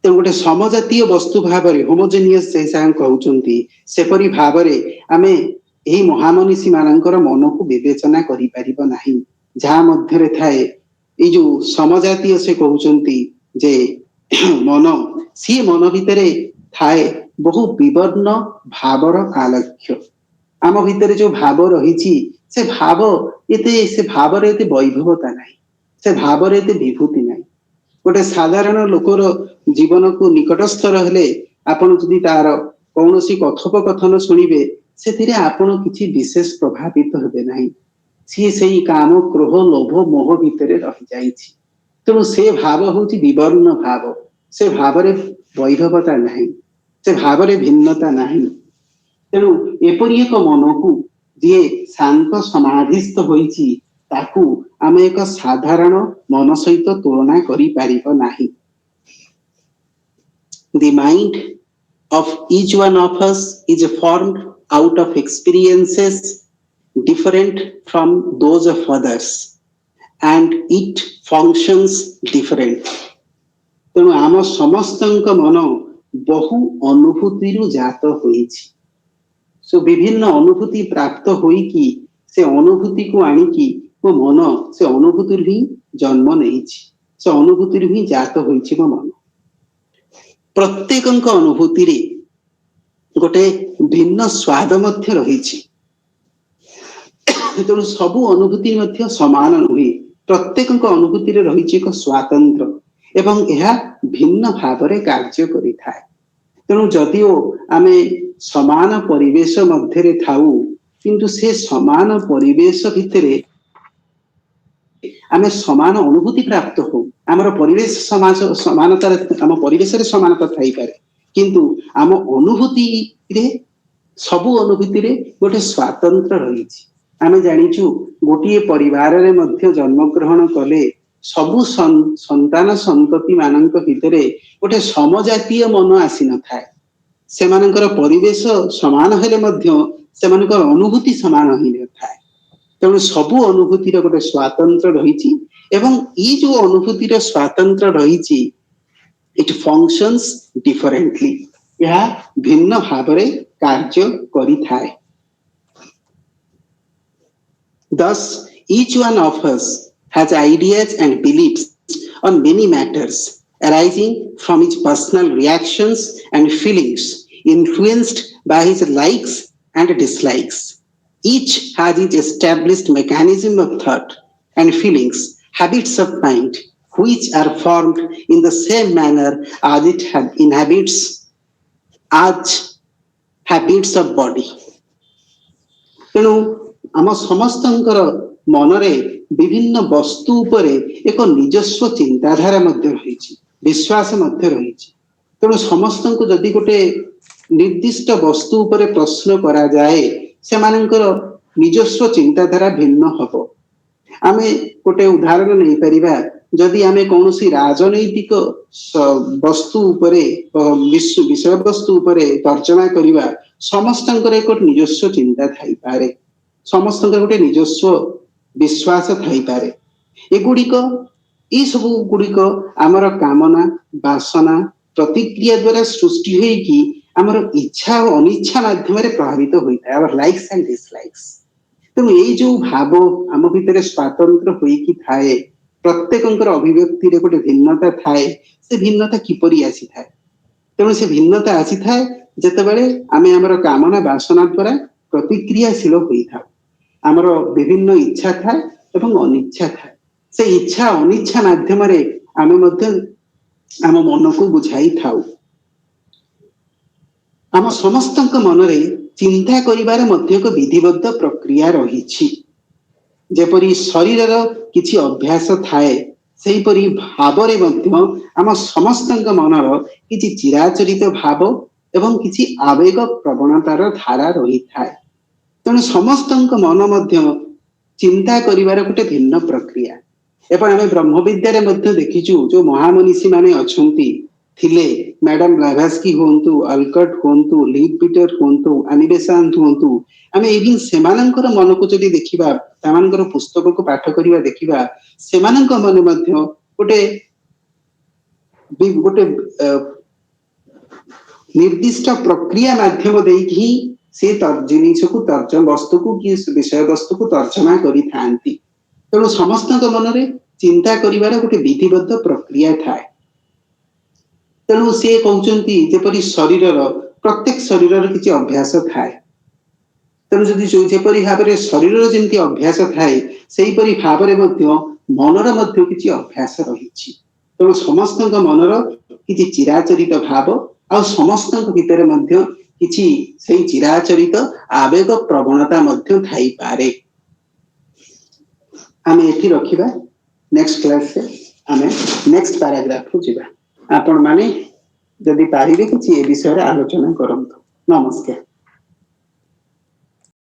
ତେଣୁ ଗୋଟେ ସମଜାତୀୟ ବସ୍ତୁ ଭାବରେ ହୋମୋଜେନିୟସ୍ ସେ କହୁଛନ୍ତି, ସେପରି ଭାବରେ ଆମେ ଏହି ମହାମନୀଷୀ ମାନଙ୍କର ମନକୁ ବିବେଚନା କରିପାରିବ ନାହିଁ, ଯାହା ମଧ୍ୟରେ ଥାଏ ଏଇ ଯୋଉ ସମଜାତୀୟ ସେ କହୁଛନ୍ତି ଯେ ମନ, ସିଏ ମନ ଭିତରେ ଥାଏ ବହୁ ବିବର୍ଣ୍ଣ ଭାବର ଆଲକ୍ଷ୍ୟ। ଆମ ଭିତରେ ଯୋଉ ଭାବ ରହିଛି ସେ ଭାବରେ ଏତେ ବୈଭବତା ନାହିଁ, ସେ ଭାବରେ ଏତେ ବିଭୂତି ନାହିଁ। ଗୋଟେ ସାଧାରଣ ଲୋକର ଜୀବନକୁ ନିକଟସ୍ଥ ରହିଲେ ଆପଣ ଯଦି ତାର କୌଣସି କଥୋପକଥନ ଶୁଣିବେ, ସେଥିରେ ଆପଣ କିଛି ବିଶେଷ ପ୍ରଭାବିତ ହେବେ ନାହିଁ। ସିଏ ସେଇ କାମ କ୍ରୋଧ ଲୋଭ ମୋହ ଭିତରେ ରହିଯାଇଛି। ତେଣୁ ସେ ଭାବ ହଉଛି ବିବର୍ଣ୍ଣ ଭାବ, ସେ ଭାବରେ ବୈଭବତା ନାହିଁ, ସେ ଭାବରେ ଭିନ୍ନତା ନାହିଁ। ତେଣୁ ଏପରି ଏକ ମନକୁ ଯିଏ ଶାନ୍ତ ସମାଧିସ୍ଥ ହୋଇଛି, ତାକୁ ଆମେ ଏକ ସାଧାରଣ ମନ ସହିତ ତୁଳନା କରିପାରିବ ନାହିଁ। The mind of each one of us is formed out of experiences different from those of others and it functions differently. ତେଣୁ ଆମ ସମସ୍ତଙ୍କ ମନ ବହୁ ଅନୁଭୂତିରୁ ଜାତ ହୋଇଛି। ବିଭିନ୍ନ ଅନୁଭୂତି ପ୍ରାପ୍ତ ହୋଇକି ସେ ଅନୁଭୂତିକୁ ଆଣିକି ମୋ ମନ ସେ ଅନୁଭୂତିରୁ ହିଁ ଜନ୍ମ ନେଇଛି, ସେ ଅନୁଭୂତିରୁ ହିଁ ଜାତ ହୋଇଛି ମୋ ମନ। ପ୍ରତ୍ୟେକଙ୍କ ଅନୁଭୂତିରେ ଗୋଟେ ଭିନ୍ନ ସ୍ୱାଦ ମଧ୍ୟ ରହିଛି। ତେଣୁ ସବୁ ଅନୁଭୂତି ମଧ୍ୟ ସମାନ ନୁହେଁ, ପ୍ରତ୍ୟେକଙ୍କ ଅନୁଭୂତିରେ ରହିଛି ଏକ ସ୍ୱାତନ୍ତ୍ର ଏବଂ ଏହା ଭିନ୍ନ ଭାବରେ କାର୍ଯ୍ୟ କରିଥାଏ। ତେଣୁ ଯଦିଓ ଆମେ ସମାନ ପରିବେଶ ମଧ୍ୟରେ ଥାଉ, କିନ୍ତୁ ସେ ସମାନ ପରିବେଶ ଭିତରେ ଆମେ ସମାନ ଅନୁଭୂତି ପ୍ରାପ୍ତ ହଉ। ଆମର ପରିବେଶ ସମାନତାରେ ଆମ ପରିବେଶରେ ସମାନତା ଥାଇପାରେ, କିନ୍ତୁ ଆମ ଅନୁଭୂତିରେ ସବୁ ଅନୁଭୂତିରେ ଗୋଟେ ସ୍ୱାତନ୍ତ୍ର ରହିଛି। ଆମେ ଜାଣିଛୁ ଗୋଟିଏ ପରିବାରରେ ମଧ୍ୟ ଜନ୍ମଗ୍ରହଣ କଲେ ସବୁ ସନ୍ତାନ ସନ୍ତତି ମାନଙ୍କ ଭିତରେ ଗୋଟେ ସମଜାତୀୟ ମନ ଆସିନଥାଏ। ସେମାନଙ୍କର ପରିବେଶ ସମାନ ହେଲେ ମଧ୍ୟ ସେମାନଙ୍କର ଅନୁଭୂତି ସମାନ ହୋଇନଥାଏ। ତେଣୁ ସବୁ ଅନୁଭୂତିର ଗୋଟେ ସ୍ୱାତନ୍ତ୍ର ରହିଛି ଏବଂ ଏଇ ଯୋଉ ଅନୁଭୂତିର ସ୍ୱାତନ୍ତ୍ର ରହିଛି, ଇଟ୍ ଫଙ୍କସନ୍ସ ଡିଫରେଣ୍ଟଲି, ଏହା ଭିନ୍ନ ଭାବରେ କାର୍ଯ୍ୟ କରିଥାଏ। Thus, each one of us has ideas and beliefs on many matters arising from his personal reactions and feelings influenced by his likes and dislikes. Each has its established mechanism of thought and feelings, habits of mind, which are formed in the same manner as it inhabits as habits of body. ତେଣୁ ଆମ ସମସ୍ତଙ୍କର ମନରେ ବିଭିନ୍ନ ବସ୍ତୁ ଉପରେ ଏକ ନିଜସ୍ୱ ଚିନ୍ତାଧାରା ମଧ୍ୟ ରହିଛି, ବିଶ୍ୱାସ ମଧ୍ୟ ରହିଛି। ତେଣୁ ସମସ୍ତଙ୍କୁ ଯଦି ଗୋଟେ ନିର୍ଦ୍ଦିଷ୍ଟ ବସ୍ତୁ ଉପରେ ପ୍ରଶ୍ନ କରାଯାଏ ସେମାନଙ୍କର ନିଜସ୍ୱ ଚିନ୍ତାଧାରା ଭିନ୍ନ ହବ। ଆମେ ଗୋଟେ ଉଦାହରଣ ନେଇପାରିବା, ଯଦି ଆମେ କୌଣସି ରାଜନୈତିକ ବସ୍ତୁ ଉପରେ ବିଷୟବସ୍ତୁ ଉପରେ ତର୍ଜମା କରିବା, ସମସ୍ତଙ୍କର ଏକ ନିଜସ୍ୱ ଚିନ୍ତା ଥାଇପାରେ, ସମସ୍ତଙ୍କର ଗୋଟେ ନିଜସ୍ୱ ବିଶ୍ୱାସ ଥାଇପାରେ। ଏଗୁଡିକ ଏଇ ସବୁ ଗୁଡିକ ଆମର କାମନା, ବାସନା, ପ୍ରତିକ୍ରିୟା ଦ୍ୱାରା ସୃଷ୍ଟି ହେଇକି ଆମର ଇଚ୍ଛା ଓ ଅନିଚ୍ଛା ମାଧ୍ୟମରେ ପ୍ରଭାବିତ ହୋଇଥାଏ, ଆମର ଲାଇକ୍ସ ଆଣ୍ଡ ଡିସଲାଇକ୍ସ। ତେଣୁ ଏଇ ଯୋଉ ଭାବ ଆମ ଭିତରେ ସ୍ୱାତନ୍ତ୍ର ହୋଇକି ଥାଏ, ପ୍ରତ୍ୟେକଙ୍କର ଅଭିବ୍ୟକ୍ତିରେ ଗୋଟେ ଭିନ୍ନତା ଥାଏ। ସେ ଭିନ୍ନତା କିପରି ଆସିଥାଏ? ତେଣୁ ସେ ଭିନ୍ନତା ଆସିଥାଏ ଯେତେବେଳେ ଆମେ ଆମର କାମନା ବାସନା ଦ୍ୱାରା ପ୍ରତିକ୍ରିୟାଶୀଳ ହୋଇଥାଉ। ଆମର ବିଭିନ୍ନ ଇଚ୍ଛା ଥାଏ ଏବଂ ଅନିଚ୍ଛା ଥାଏ। ସେ ଇଚ୍ଛା ଅନିଚ୍ଛା ମାଧ୍ୟମରେ ଆମେ ମଧ୍ୟ ଆମ ମନକୁ ବୁଝାଇଥାଉ। ଆମ ସମସ୍ତଙ୍କ ମନରେ ଚିନ୍ତା କରିବାର ମଧ୍ୟ ଏକ ବିଧିବଦ୍ଧ ପ୍ରକ୍ରିୟା ରହିଛି। ଯେପରି ଶରୀରର କିଛି ଅଭ୍ୟାସ ଥାଏ, ସେହିପରି ଭାବରେ ମଧ୍ୟ ଆମ ସମସ୍ତଙ୍କ ମନର କିଛି ଚିରାଚରିତ ଭାବ ଏବଂ କିଛି ଆବେଗ ପ୍ରବଣତାର ଧାରା ରହିଥାଏ। ତେଣୁ ସମସ୍ତଙ୍କ ମନ ମଧ୍ୟ ଚିନ୍ତା କରିବାର ଗୋଟେ ଭିନ୍ନ ପ୍ରକ୍ରିୟା। ଏବଂ ଆମେ ବ୍ରହ୍ମ ବିଦ୍ୟାରେ ମଧ୍ୟ ଦେଖିଛୁ, ଯୋଉ ମହାମନୀଷୀ ମାନେ ଅଛନ୍ତି ଥିଲେ, ମ୍ୟାଡାମ ବ୍ଲାଭାସ୍କି ହୁଅନ୍ତୁ, ଆଲକଟ ହୁଅନ୍ତୁ, ଲିପ୍ ପିଟର ହୁଅନ୍ତୁ, ଆନିବେସାନ୍ତ ହୁଅନ୍ତୁ, ଆମେ ଇଭିନ୍ ସେମାନଙ୍କର ମନକୁ ଯଦି ଦେଖିବା, ସେମାନଙ୍କର ପୁସ୍ତକକୁ ପାଠ କରିବା ଦେଖିବା, ସେମାନଙ୍କ ମନ ମଧ୍ୟ ଗୋଟେ ଗୋଟେ ନିର୍ଦ୍ଦିଷ୍ଟ ପ୍ରକ୍ରିୟା ମାଧ୍ୟମ ଦେଇକି ହିଁ ସେ ଜିନିଷକୁ ବସ୍ତୁକୁ କି ବିଷୟବସ୍ତୁକୁ ତର୍ଜମା କରିଥାନ୍ତି। ତେଣୁ ସମସ୍ତଙ୍କ ମନରେ ଚିନ୍ତା କରିବାର ଗୋଟେ ବିଧିବଦ୍ଧ ପ୍ରକ୍ରିୟା ଥାଏ। ତେଣୁ ସେ କହୁଛନ୍ତି ଯେପରି ଶରୀରର ପ୍ରତ୍ୟେକ ଶରୀରର କିଛି ଅଭ୍ୟାସ ଥାଏ। ତେଣୁ ଯଦି ଯେପରି ଭାବରେ ଶରୀରର ଯେମିତି ଅଭ୍ୟାସ ଥାଏ, ସେହିପରି ଭାବରେ ମଧ୍ୟ ମନର ମଧ୍ୟ କିଛି ଅଭ୍ୟାସ ରହିଛି। ତେଣୁ ସମସ୍ତଙ୍କ ମନର କିଛି ଚିରାଚରିତ ଭାବ ଆଉ ସମସ୍ତଙ୍କ ଭିତରେ ମଧ୍ୟ କିଛି ସେଇ ଚିରାଚରିତ ଆବେଗ ପ୍ରବଣତା ମଧ୍ୟ ଥାଇପାରେ। ଆମେ ଏଠି ରଖିବା, ନେକ୍ସଟ କ୍ଲାସରେ ଆମେ ନେକ୍ସଟ ପାରାଗ୍ରାଫକୁ ଯିବା। ଆପଣ ମାନେ ଯଦି ପାରିବେ କିଛି ଏ ବିଷୟରେ ଆଲୋଚନା କରନ୍ତୁ। ନମସ୍କାର।